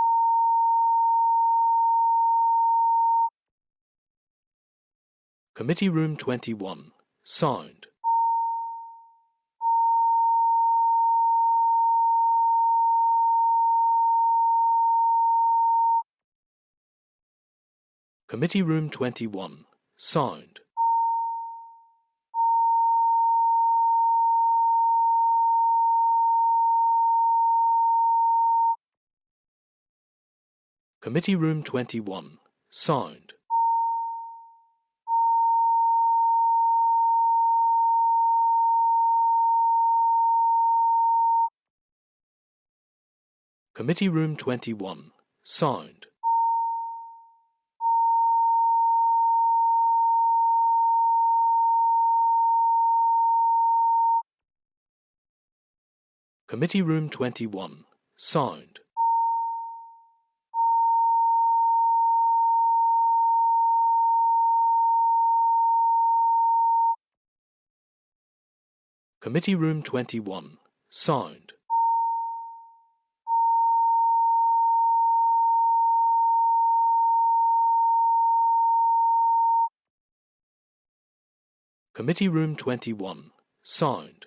Committee Room 21. Sound. Committee Room 21. Sound. Committee Room 21. Sound. Committee Room 21. Sound. Committee Room 21. Sound. Committee Room 21. Sound. Committee Room 21. Sound.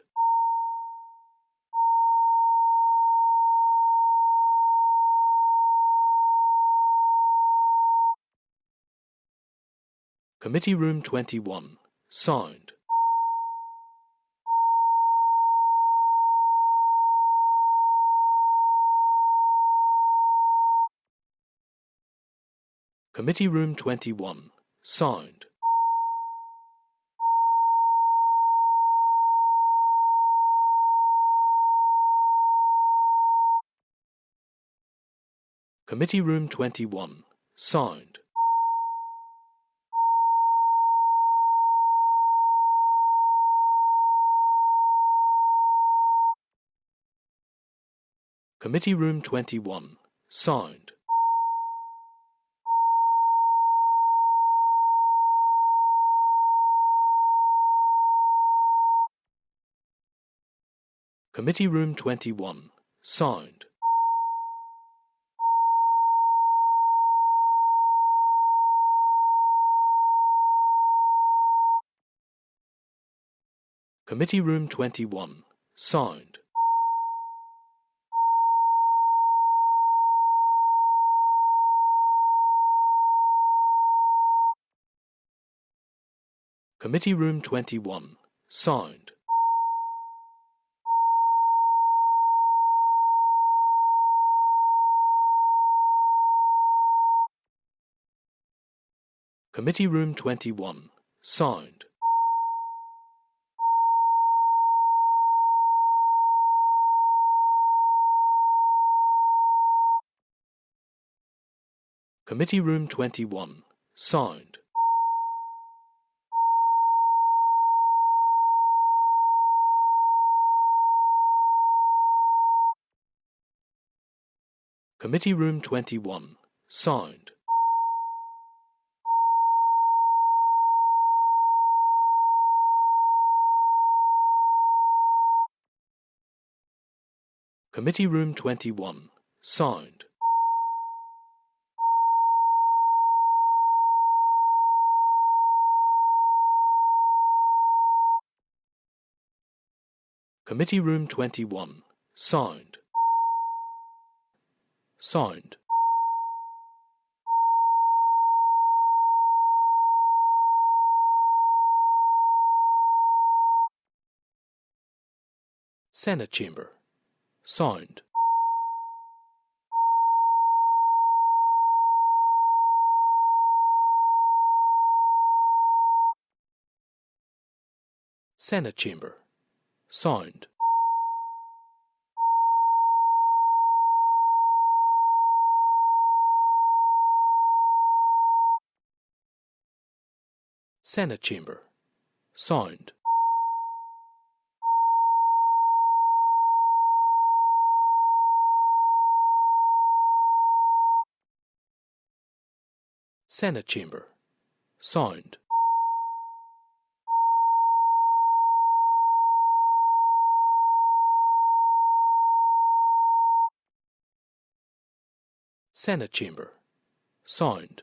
Committee Room 21. Sound. Committee Room 21. Sound. Committee Room 21. Sound. Committee Room 21. Sound. Committee Room 21. Sound. Committee Room 21. Sound. Committee Room 21. Sound. Committee Room 21. Sound. Committee Room 21. Sound. Committee Room 21. Sound. Committee Room 21. Sound. Committee Room 21. Sound. Sound. Senate Chamber. Sound. Senate Chamber. Sound. Senate Chamber. Sound. Senate Chamber. Sound. Senate Chamber. Sound.